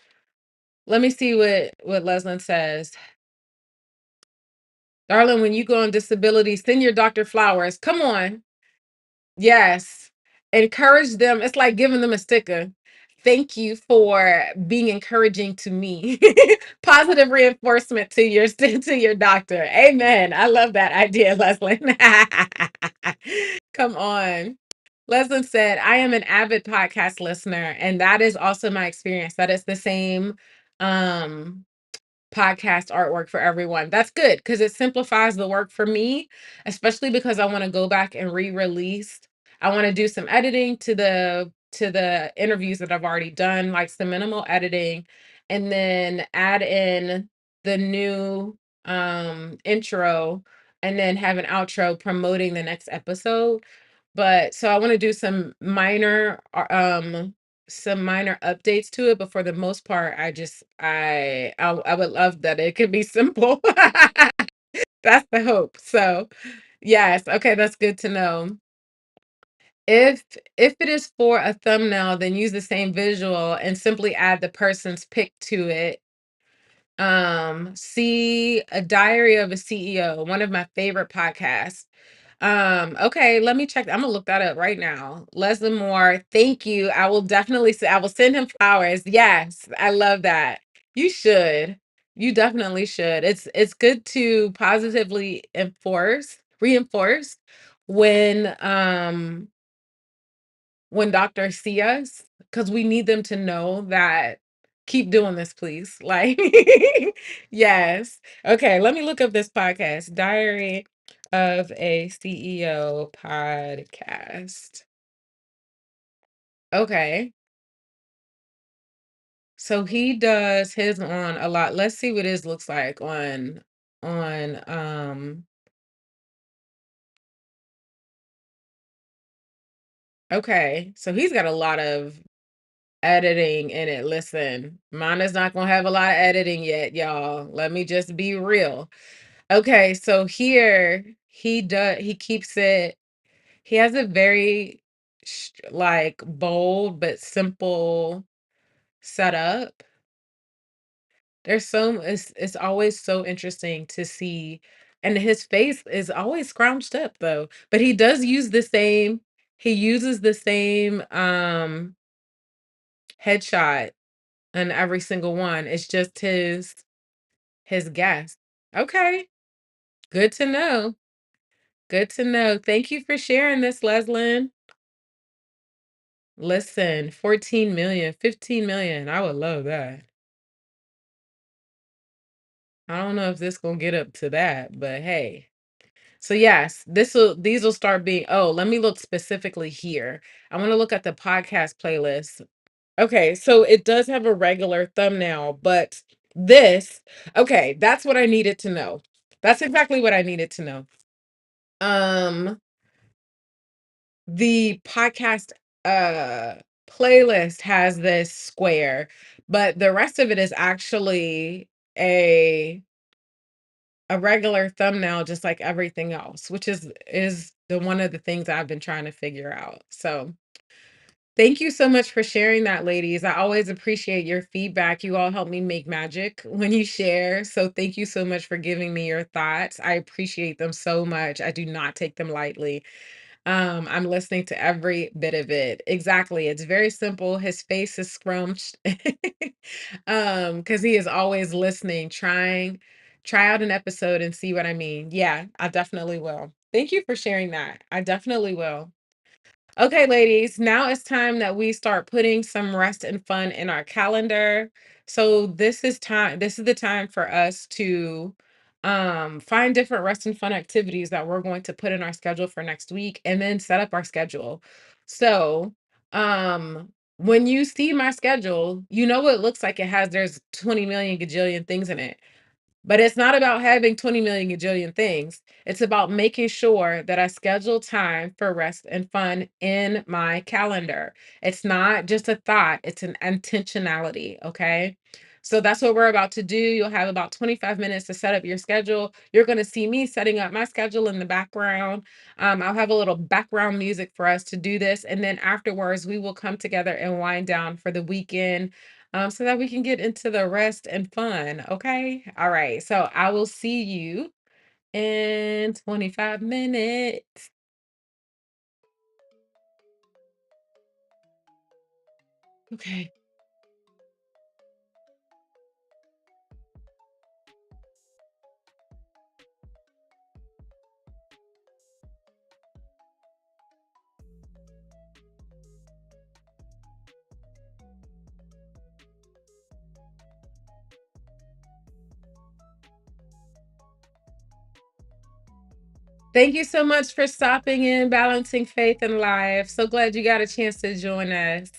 Speaker 1: let me see what Leslin says. Darling, when you go on disability, send your doctor flowers. Come on. Yes. Encourage them. It's like giving them a sticker. Thank you for being encouraging to me. Positive reinforcement to your to your doctor. Amen. I love that idea, Leslie. Come on. Leslie said, I am an avid podcast listener, and that is also my experience. That is the same um podcast artwork for everyone. That's good because it simplifies the work for me, especially because I want to go back and re-release. I want to do some editing to the interviews that I've already done, like some minimal editing, and then add in the new intro and then have an outro promoting the next episode. But so I want to do some minor updates to it, but for the most part, I would love that it could be simple. That's the hope. So, yes, okay, that's good to know. If if it is for a thumbnail, then use the same visual and simply add the person's pic to it. See A Diary of a CEO, one of my favorite podcasts. Okay, let me check. I'm gonna look that up right now. Leslie Moore, thank you. I will definitely say I will send him flowers. Yes, I love that. You should. You definitely should. It's good to positively reinforce when when doctors see us, because we need them to know that keep doing this, please. Like, yes. Okay, let me look up this podcast. Diary of a CEO podcast. Okay. So he does his on a lot. Let's see what his looks like on okay. So he's got a lot of editing in it. Listen, mine is not gonna have a lot of editing yet, y'all. Let me just be real. Okay, so here he keeps it, he has a very like bold but simple setup. It's always so interesting to see, and his face is always scrounched up though. But he uses the same headshot on every single one. It's just his guest. Okay, good to know. Good to know. Thank you for sharing this, Leslin. Listen, 14 million, 15 million. I would love that. I don't know if this gonna get up to that, but hey. So yes, these will start being, oh, let me look specifically here. I want to look at the podcast playlist. Okay, so it does have a regular thumbnail, but this, okay, that's what I needed to know. That's exactly what I needed to know. Um, the podcast uh playlist has this square, but the rest of it is actually a a regular thumbnail just like everything else, which is the one of the things I've been trying to figure out. So, thank you so much for sharing that, ladies. I always appreciate your feedback. You all help me make magic when you share. So, thank you so much for giving me your thoughts. I appreciate them so much. I do not take them lightly. I'm listening to every bit of it. Exactly. It's very simple. His face is scrunched. Because he is always listening, try out an episode and see what I mean. Yeah, I definitely will. Thank you for sharing that. I definitely will. Okay, ladies, now it's time that we start putting some rest and fun in our calendar. So this is the time for us to find different rest and fun activities that we're going to put in our schedule for next week and then set up our schedule. So, when you see my schedule, you know what it looks like. There's 20 million gajillion things in it. But it's not about having 20 million gajillion things. It's about making sure that I schedule time for rest and fun in my calendar. It's not just a thought, it's an intentionality. Okay. So that's what we're about to do. You'll have about 25 minutes to set up your schedule. You're going to see me setting up my schedule in the background. I'll have a little background music for us to do this. And then afterwards, we will come together and wind down for the weekend, so that we can get into the rest and fun. Okay. All right. So I will see you in 25 minutes. Okay. Thank you so much for stopping in, balancing faith and life. So glad you got a chance to join us.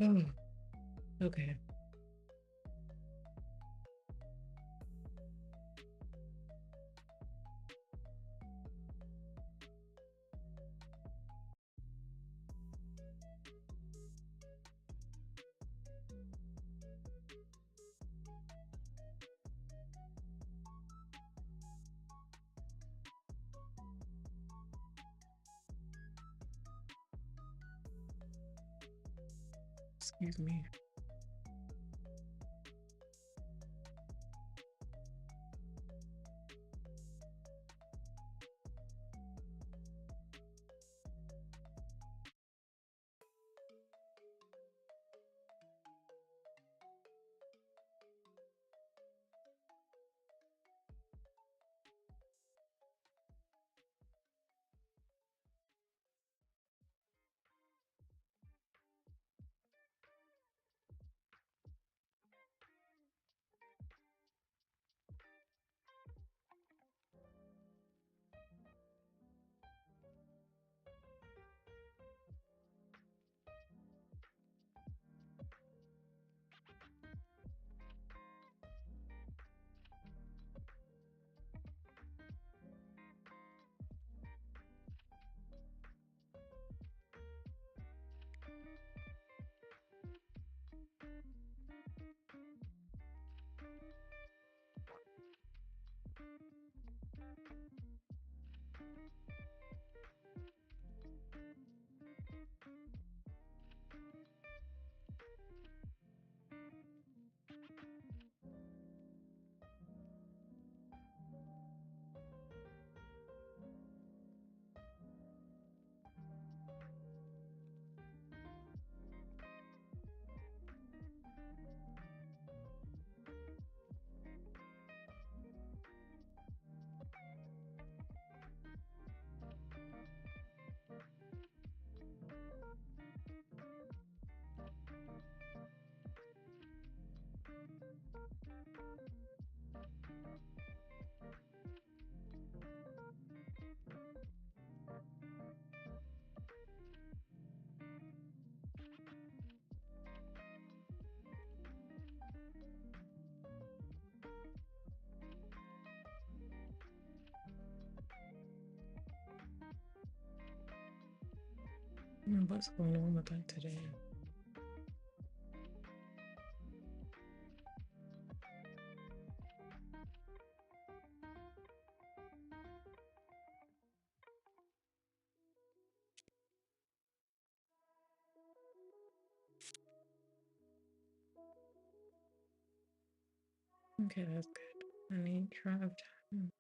Speaker 1: Oh, okay. Excuse me. What's going on with that today? Okay, that's good. I need drive time.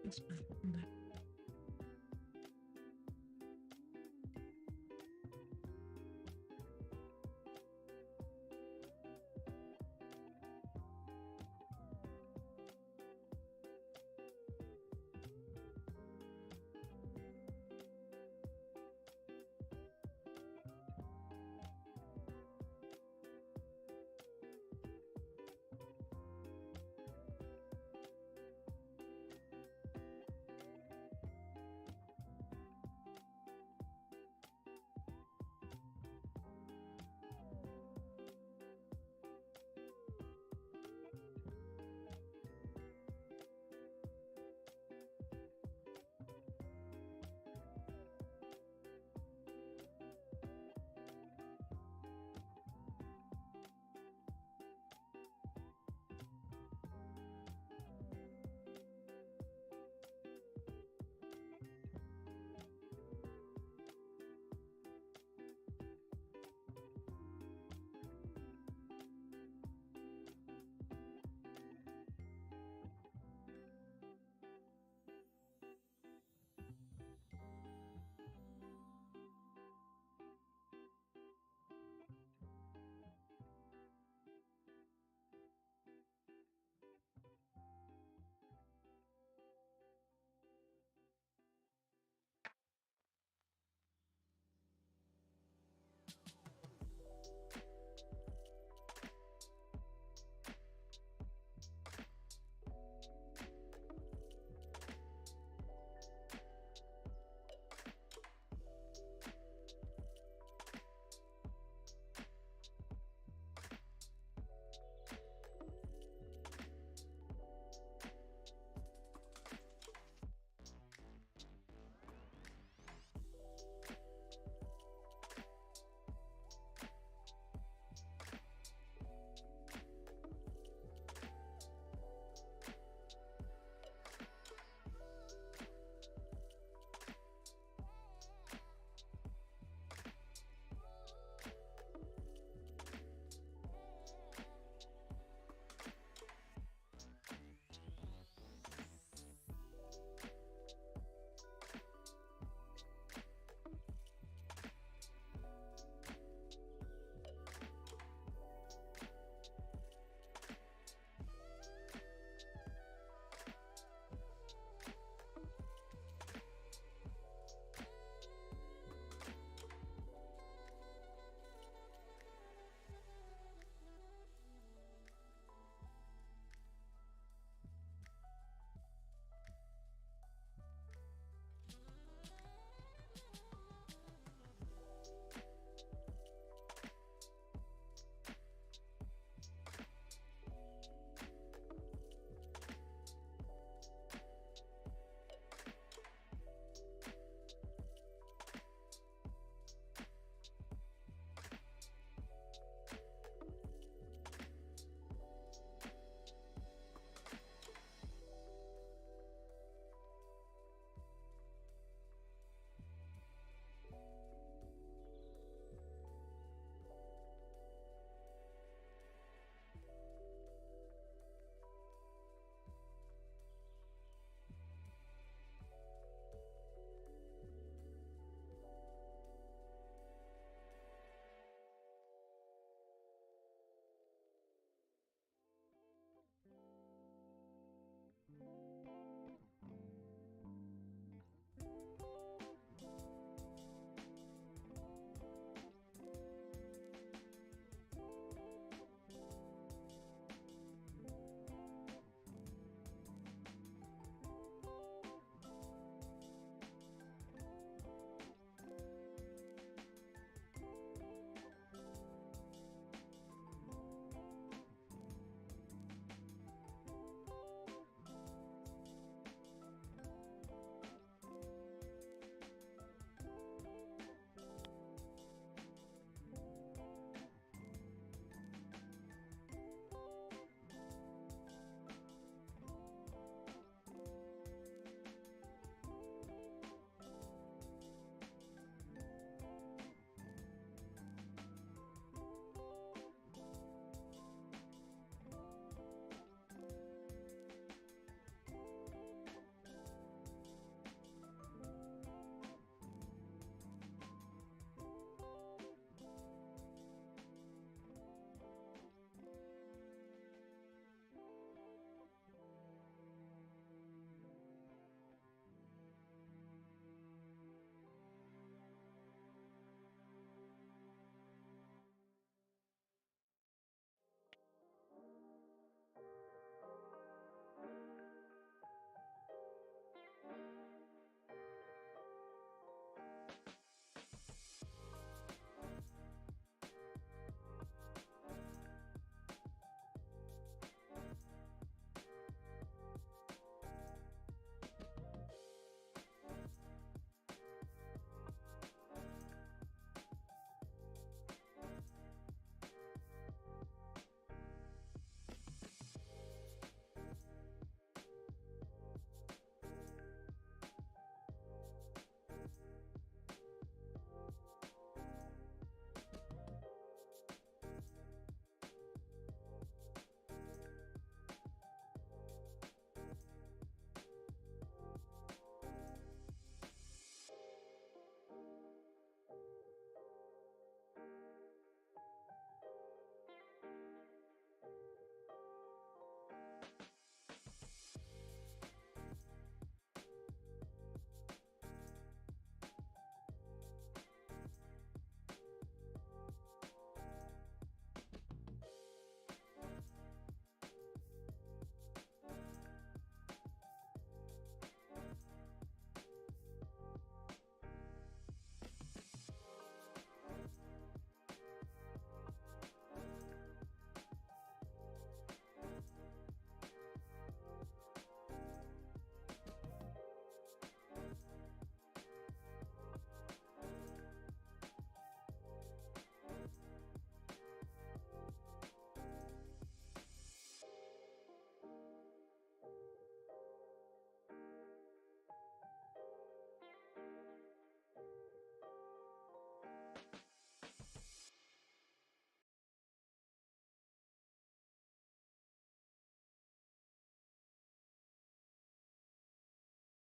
Speaker 1: That's fine.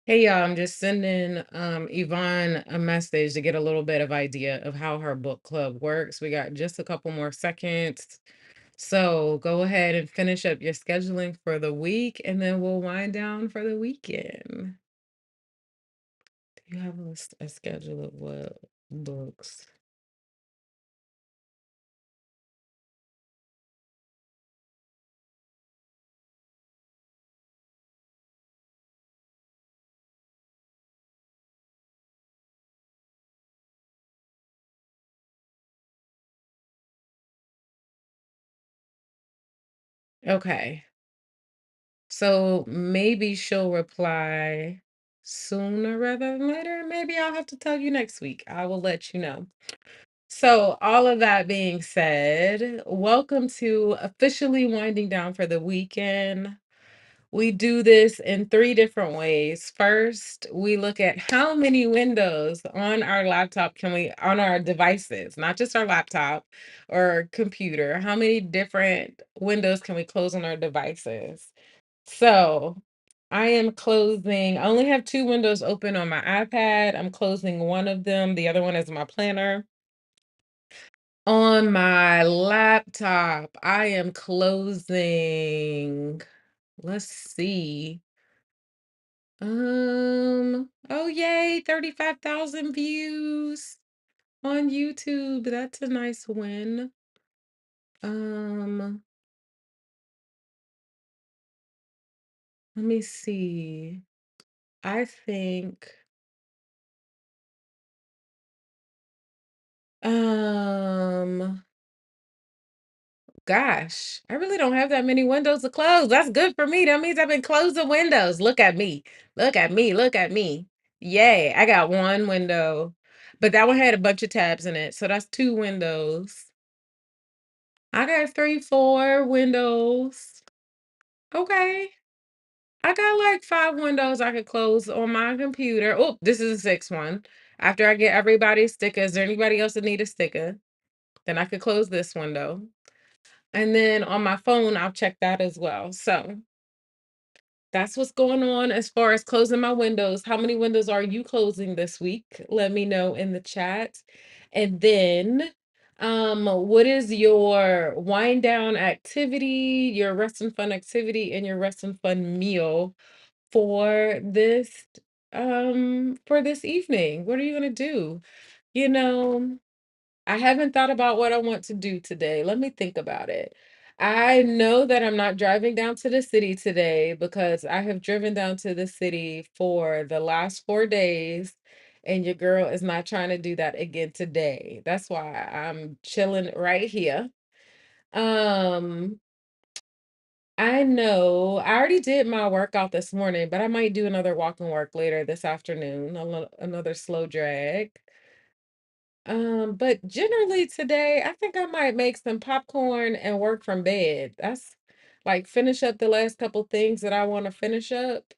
Speaker 1: Hey y'all, I'm just sending Yvonne a message to get a little bit of idea of how her book club works. We got just a couple more seconds. So go ahead and finish up your scheduling for the week and then we'll wind down for the weekend. Do you have a schedule of what books? Okay. So maybe she'll reply sooner rather than later. Maybe I'll have to tell you next week. I will let you know. So, all of that being said, welcome to officially winding down for the weekend. We do this in three different ways. First, we look at how many windows on our laptop can we, on our devices, not just our laptop or computer, how many different windows can we close on our devices? So, I am closing, I only have two windows open on my iPad. I'm closing one of them, the other one is my planner. On my laptop, I am closing, let's see. Oh yay, 35,000 views on YouTube. That's a nice win. Um, Let me see. I think um Gosh, I really don't have that many windows to close. That's good for me. That means I've been closing windows. Look at me. Look at me. Look at me. Yay. I got one window, but that one had a bunch of tabs in it. So that's two windows. I got three, four windows. Okay. I got like five windows I could close on my computer. Oh, this is a sixth one. After I get everybody's stickers, is there anybody else that need a sticker? Then I could close this window. And then on my phone, I'll check that as well. So that's what's going on as far as closing my windows. How many windows are you closing this week? Let me know in the chat. And then, what is your wind down activity, your rest and fun activity, and your rest and fun meal for this evening? What are you gonna do? You know, I haven't thought about what I want to do today. Let me think about it. I know that I'm not driving down to the city today because I have driven down to the city for the last 4 days, and your girl is not trying to do that again today. That's why I'm chilling right here. Um, I know I already did my workout this morning, but I might do another walk and work later this afternoon, another slow drag. But generally today, I think I might make some popcorn and work from bed. That's like finish up the last couple things that I want to finish up.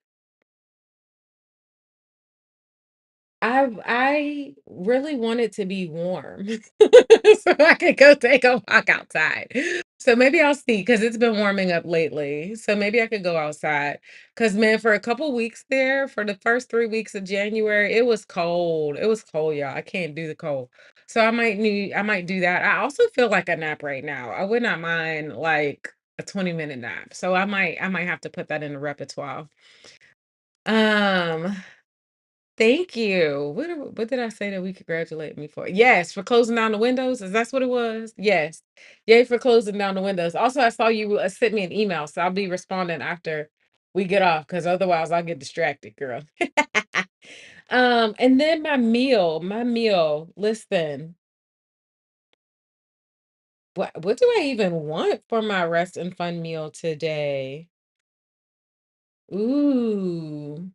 Speaker 1: I really want it to be warm so I could go take a walk outside. So maybe I'll see because it's been warming up lately. So maybe I could go outside. Because man, for a couple weeks there, for the first 3 weeks of January, it was cold. It was cold, y'all. I can't do the cold. So I might do that. I also feel like a nap right now. I would not mind like a 20-minute nap. So I might have to put that in the repertoire. Um Thank you. What did I say that we congratulate me for? Yes, for closing down the windows. Is that what it was? Yes. Yay for closing down the windows. Also, I saw you sent me an email, so I'll be responding after we get off because otherwise I'll get distracted, girl. And then my meal. Listen, what do I even want for my rest and fun meal today? Ooh,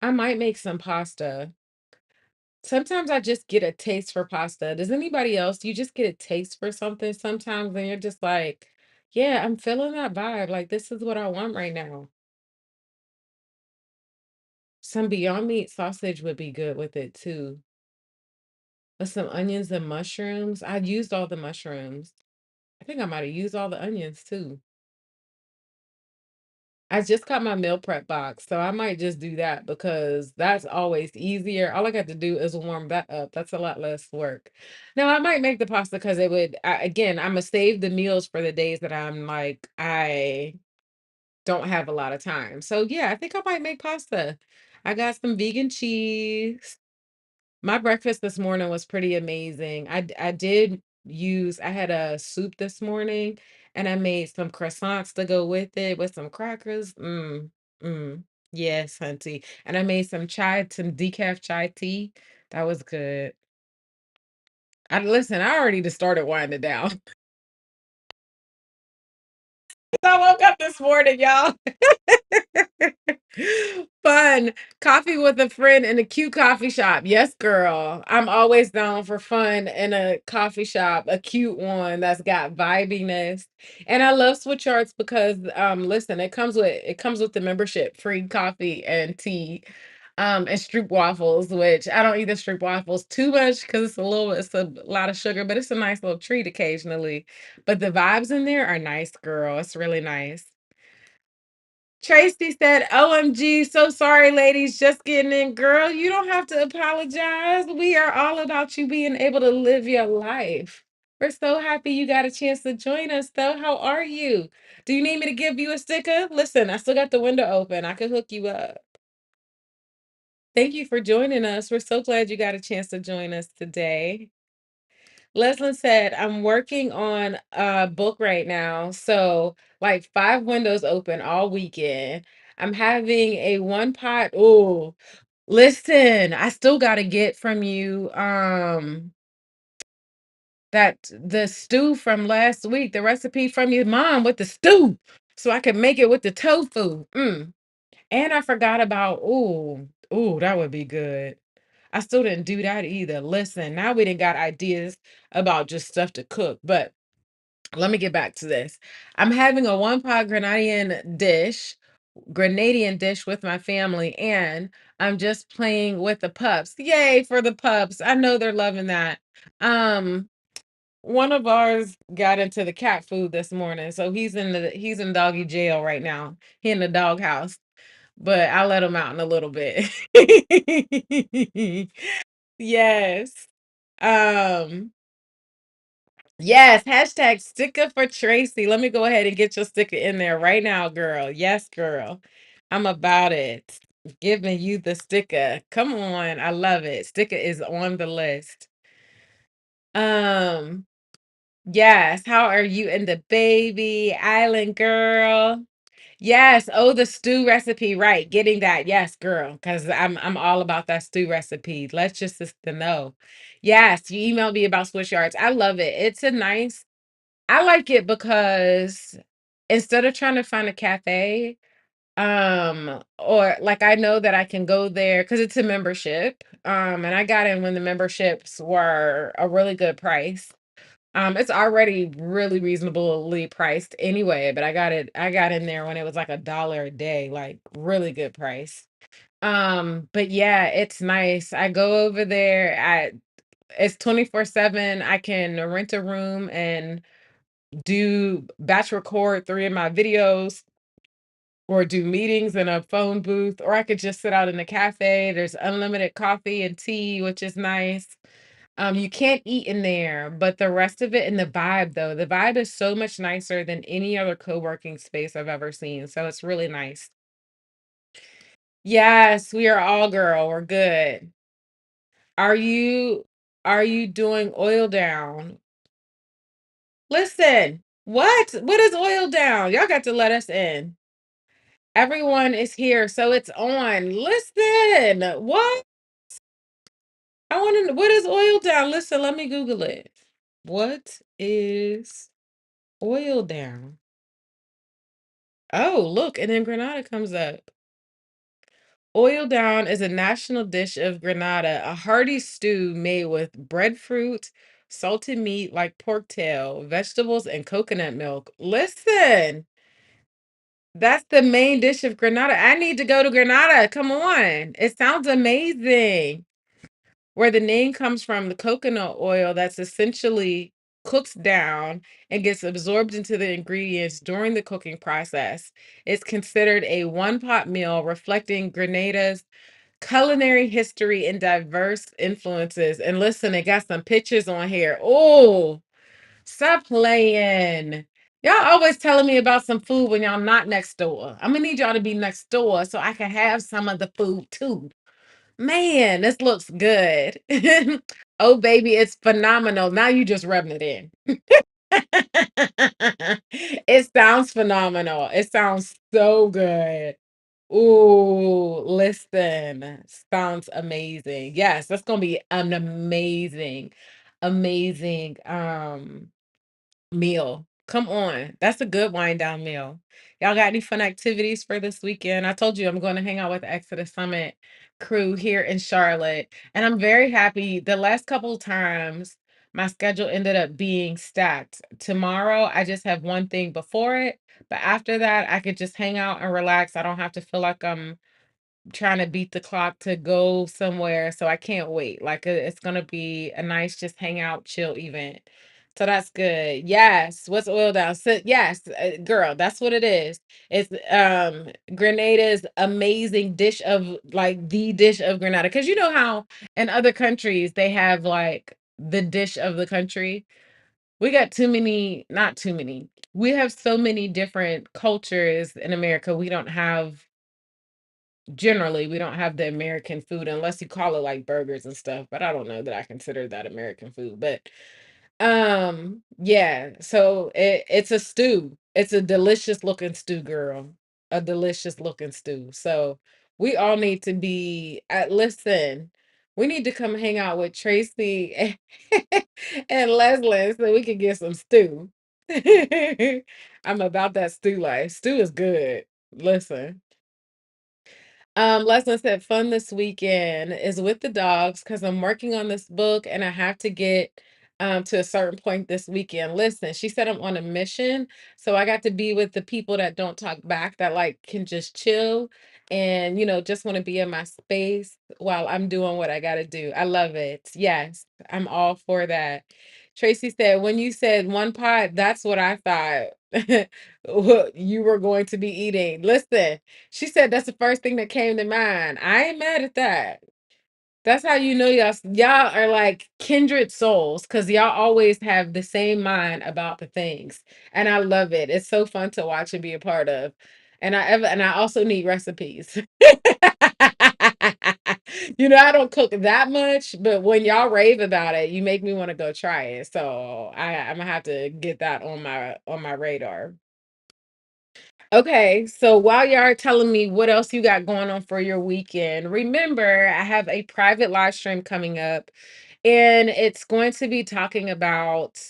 Speaker 1: I might make some pasta. Sometimes I just get a taste for pasta. Does anybody else? You just get a taste for something sometimes and you're just like, yeah, I'm feeling that vibe. Like, this is what I want right now. Some Beyond Meat sausage would be good with it too. With some onions and mushrooms. I used all the mushrooms. I think I might have used all the onions too. I just got my meal prep box, so I might just do that because that's always easier. All I got to do is warm that up. That's a lot less work. Now, I might make the pasta because it would, again, I'm gonna save the meals for the days that I'm like, I don't have a lot of time. So, yeah, I think I might make pasta. I got some vegan cheese. My breakfast this morning was pretty amazing. I did use I had a soup this morning and I made some croissants to go with it with some crackers. Mm. Yes, hunty. And I made some decaf chai tea. That was good. I listen, I already just started winding down. I woke up this morning, y'all. Fun. Coffee with a friend in a cute coffee shop. Yes, girl. I'm always down for fun in a coffee shop, a cute one that's got vibiness. And I love Switch Arts because listen, it comes with the membership, free coffee and tea. And stroop waffles, which I don't eat the stroop waffles too much because it's a lot of sugar, but it's a nice little treat occasionally. But the vibes in there are nice, girl. It's really nice. Tracy said, OMG, so sorry, ladies, just getting in. Girl, you don't have to apologize. We are all about you being able to live your life. We're so happy you got a chance to join us, though. How are you? Do you need me to give you a sticker? Listen, I still got the window open. I could hook you up. Thank you for joining us. We're so glad you got a chance to join us today. Leslin said, I'm working on a book right now. So, like, 5 windows open all weekend. I'm having a one pot. Oh, listen, I still got to get from you that the stew from last week, the recipe from your mom with the stew, so I can make it with the tofu. And I forgot about, that would be good. I still didn't do that either. Listen, now we didn't got ideas about just stuff to cook, but let me get back to this. I'm having a one pot Grenadian dish with my family, and I'm just playing with the pups. Yay for the pups. I know they're loving that. Um, one of ours got into the cat food this morning, so he's in doggy jail right now. He in the doghouse, but I'll let him out in a little bit. Yes. Um, yes, hashtag sticker for Tracy. Let me go ahead and get your sticker in there right now, girl. Yes, girl. I'm about it. Giving you the sticker. Come on. I love it. Sticker is on the list. Um, yes. How are you and the baby? Island girl. Yes. Oh, the stew recipe. Right. Getting that. Yes, girl. Because I'm all about that stew recipe. Let's just to know. Yes, you emailed me about Swiss Yards. I love it. I like it because instead of trying to find a cafe, or like I know that I can go there because it's a membership. And I got in when the memberships were a really good price. It's already really reasonably priced anyway, but I got in there when it was like $1 a day, like really good price. But yeah, it's nice. I go over there. It's 24/7. I can rent a room and do batch record 3 of my videos or do meetings in a phone booth, or I could just sit out in the cafe. There's unlimited coffee and tea, which is nice. You can't eat in there, but the rest of it and the vibe though, the vibe is so much nicer than any other co-working space I've ever seen. So it's really nice. Yes, we are all girl. We're good. Are you doing oil down? Listen, what? What is oil down? Y'all got to let us in. Everyone is here, so it's on. Listen, what? I want to. What is oil down? Listen, let me Google it. What is oil down? Oh, look, and then Granada comes up. Oil down is a national dish of Grenada, a hearty stew made with breadfruit, salted meat like pork tail, vegetables, and coconut milk. Listen. That's the main dish of Grenada. I need to go to Grenada. Come on. It sounds amazing. Where the name comes from, the coconut oil that's essentially cooks down and gets absorbed into the ingredients during the cooking process. It's considered a one-pot meal reflecting Grenada's culinary history and diverse influences. And listen, they got some pictures on here. Oh, stop playing. Y'all always telling me about some food when y'all not next door. I'm gonna need y'all to be next door so I can have some of the food too. Man, this looks good. Oh, baby, it's phenomenal. Now you just rubbing it in. It sounds phenomenal. It sounds so good. Ooh, listen, sounds amazing. Yes, that's gonna be an amazing, amazing meal. Come on. That's a good wind down meal. Y'all got any fun activities for this weekend? I told you I'm going to hang out with the Exodus Summit crew here in Charlotte. And I'm very happy. The last couple of times my schedule ended up being stacked. Tomorrow I just have one thing before it. But after that, I could just hang out and relax. I don't have to feel like I'm trying to beat the clock to go somewhere, so I can't wait. Like, it's gonna be a nice just hang out, chill event. So that's good. Yes. What's oil down? So yes, girl, that's what it is. It's Grenada's amazing dish of like the dish of Grenada. Because you know how in other countries they have like the dish of the country. We got too many, not too many. We have so many different cultures in America. We don't have generally we don't have the American food unless you call it like burgers and stuff, but I don't know that I consider that American food. But yeah, so it's a stew. It's a delicious looking stew, girl. A delicious looking stew. So we all need to be listen, we need to come hang out with Tracy and Leslie so we can get some stew. I'm about that stew life. Stew is good. Listen. Leslie said, fun this weekend is with the dogs because I'm working on this book and I have to get to a certain point this weekend. Listen, she said I'm on a mission. So I got to be with the people that don't talk back, that like can just chill and, just want to be in my space while I'm doing what I got to do. I love it. Yes, I'm all for that. Tracy said, when you said one pot, that's what I thought you were going to be eating. Listen, she said that's the first thing that came to mind. I ain't mad at that. That's how you know y'all are like kindred souls because y'all always have the same mind about the things. And I love it. It's so fun to watch and be a part of. And I also need recipes. I don't cook that much, but when y'all rave about it, you make me want to go try it. So I'm gonna have to get that on my radar. Okay, so while y'all are telling me what else you got going on for your weekend, remember I have a private live stream coming up, and it's going to be talking about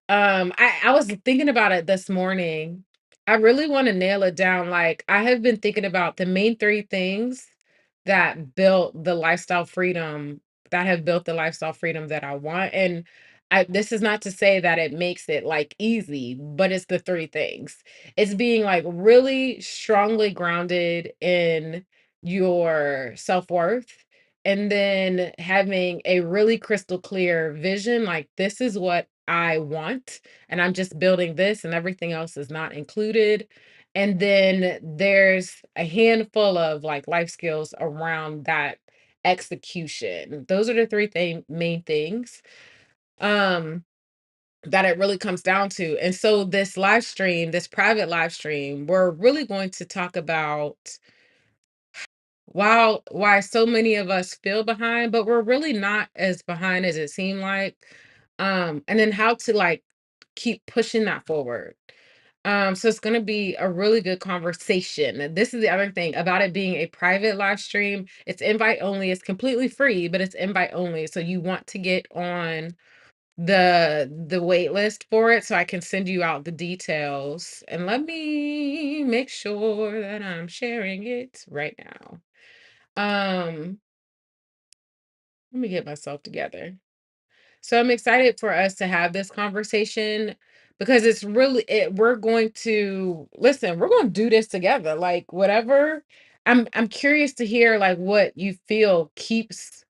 Speaker 1: I was thinking about it this morning. I really want to nail it down. Like, I have been thinking about the main three things that built the lifestyle freedom, that have built the lifestyle freedom that I want. And this is not to say that it makes it like easy, but it's the three things. It's being like really strongly grounded in your self-worth, and then having a really crystal clear vision, like this is what I want, and I'm just building this, and everything else is not included. And then there's a handful of like life skills around that execution. Those are the main things um that it really comes down to. And so this live stream, this private live stream, we're really going to talk about why so many of us feel behind, but we're really not as behind as it seemed like. And then how to like keep pushing that forward. So it's going to be a really good conversation. And this is the other thing about it being a private live stream. It's invite only. It's completely free, but it's invite only. So you want to get on the wait list for it so I can send you out the details. And let me make sure that I'm sharing it right now. Um, Let me get myself together. So I'm excited for us to have this conversation because we're going to listen, we're going to do this together. Like whatever, I'm curious to hear like what you feel keeps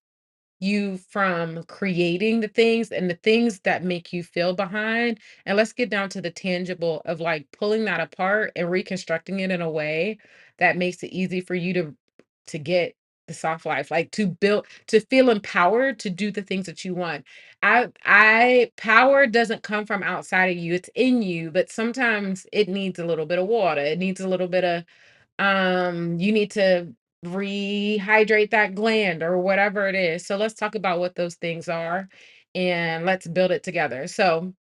Speaker 1: you from creating the things and the things that make you feel behind. And let's get down to the tangible of like pulling that apart and reconstructing it in a way that makes it easy for you to get the soft life, like to build, to feel empowered to do the things that you want. I power doesn't come from outside of you, it's in you, but sometimes it needs a little bit of water. It needs a little bit of you need to rehydrate that gland or whatever it is. So let's talk about what those things are and let's build it together. So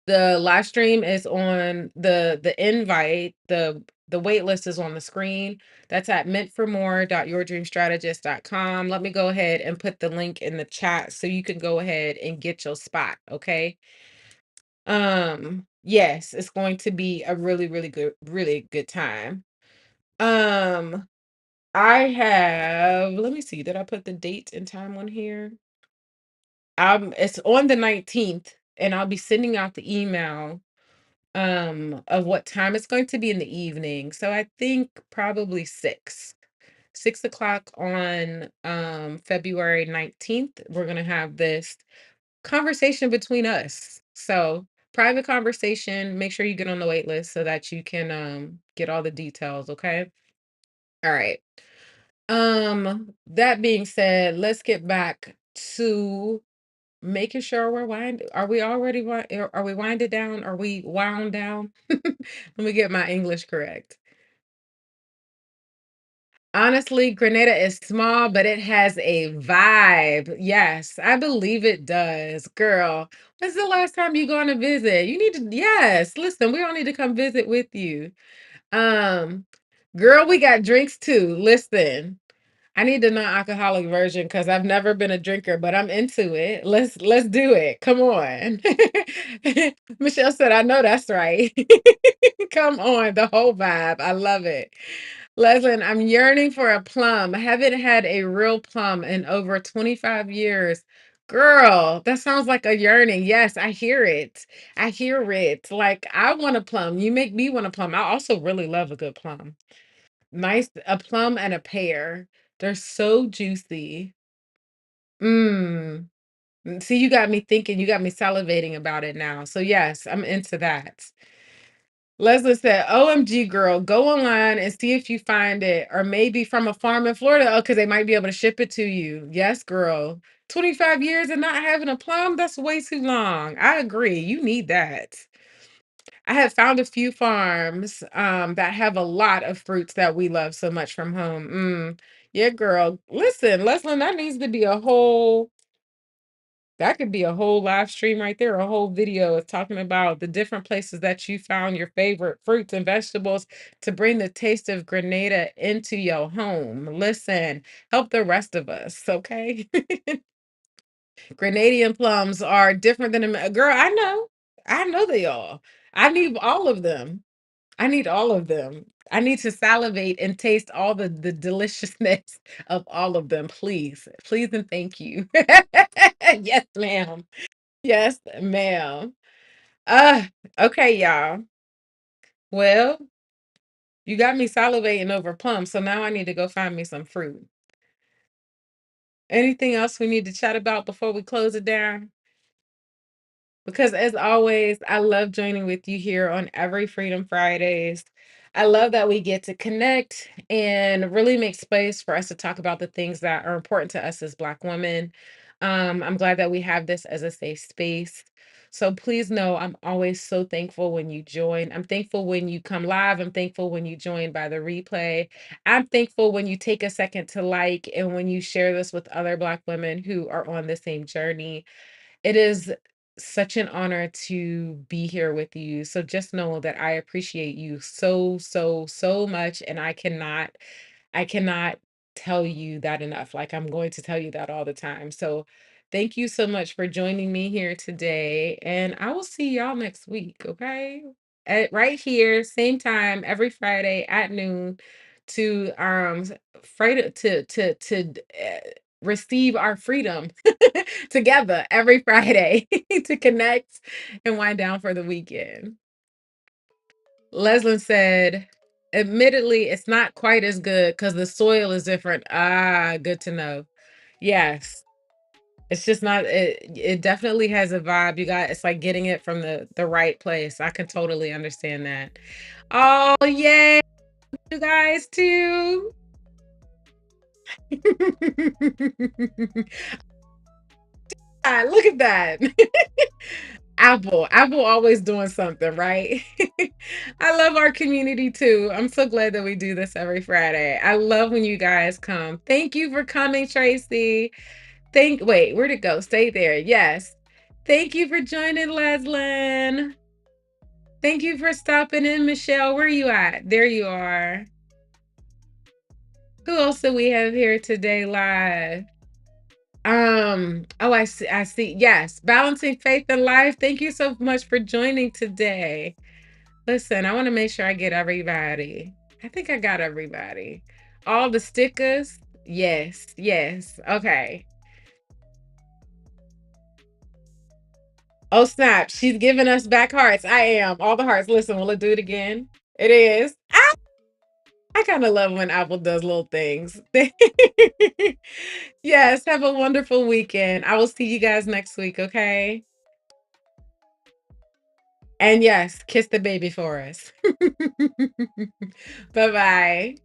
Speaker 1: the live stream is on the invite, the wait list is on the screen. That's at meantformore.yourdreamstrategist.com. Let me go ahead and put the link in the chat so you can go ahead and get your spot, okay? Yes, it's going to be a really good time. Um I have, let me see, did I put the date and time on here? It's on the 19th, and I'll be sending out the email of what time it's going to be in the evening. So I think probably 6 o'clock on February 19th. We're gonna have this conversation between us. So private conversation. Make sure you get on the wait list so that you can get all the details, okay? All right. That being said, let's get back to making sure we're are we already are we winded down? Are we wound down? Let me get my English correct. Honestly, Grenada is small, but it has a vibe. Yes, I believe it does. Girl, when's the last time you going to visit? You need to, yes, listen, we all need to come visit with you. Um, Girl, we got drinks too. Listen. I need the non-alcoholic version because I've never been a drinker, but I'm into it. Let's do it. Come on. Michelle said, I know that's right. Come on, the whole vibe. I love it. Leslie, I'm yearning for a plum. I haven't had a real plum in over 25 years. Girl, that sounds like a yearning. Yes, I hear it. I hear it. Like, I want a plum. You make me want a plum. I also really love a good plum. Nice, a plum and a pear. They're so juicy. Mm. See, you got me thinking, you got me salivating about it now. So yes, I'm into that. Leslie said, OMG girl, go online and see if you find it. Or maybe from a farm in Florida. Oh, because they might be able to ship it to you. Yes, girl. 25 years and not having a plum, that's way too long. I agree. You need that. I have found a few farms that have a lot of fruits that we love so much from home. Yeah, girl. Listen, Leslie, that could be a whole live stream right there, a whole video of talking about the different places that you found your favorite fruits and vegetables to bring the taste of Grenada into your home. Listen, help the rest of us, okay? Grenadian plums are different than girl, I know. I know they are. I need all of them. I need all of them. I need to salivate and taste all the deliciousness of all of them, please. Please and thank you. Yes, ma'am. Yes, ma'am. Uh, okay, y'all. Well, you got me salivating over plums, so now I need to go find me some fruit. Anything else we need to chat about before we close it down? Because as always, I love joining with you here on every Freedom Fridays. I love that we get to connect and really make space for us to talk about the things that are important to us as Black women. I'm glad that we have this as a safe space. So please know I'm always so thankful when you join. I'm thankful when you come live. I'm thankful when you join by the replay. I'm thankful when you take a second to like and when you share this with other Black women who are on the same journey. It is such an honor to be here with you. So just know that I appreciate you so much. And I cannot tell you that enough. Like I'm going to tell you that all the time. So thank you so much for joining me here today. And I will see y'all next week. Okay. Right here, same time, every Friday at noon to Friday receive our freedom together every Friday to connect and wind down for the weekend. Leslin said, admittedly, it's not quite as good because the soil is different. Ah, good to know. Yes. It's just not it definitely has a vibe. You got it's like getting it from the right place. I can totally understand that. Oh, yay, you guys too. Ah, look at that. Apple always doing something, right? I love our community too. I'm so glad that we do this every Friday. I love when you guys come. Thank you for coming, Tracy. Wait, where'd it go? Stay there. Yes. Thank you for joining, Leslin. Thank you for stopping in, Michelle. Where are you at? There you are. Who else do we have here today live? Oh, I see. Yes, balancing faith and life. Thank you so much for joining today. Listen, I want to make sure I get everybody. I think I got everybody. All the stickers. Yes, yes. Okay. Oh, snap. She's giving us back hearts. I am. All the hearts. Listen, will it do it again? It is. Ah, I kind of love when Apple does little things. Yes, have a wonderful weekend. I will see you guys next week, okay? And yes, kiss the baby for us. Bye bye.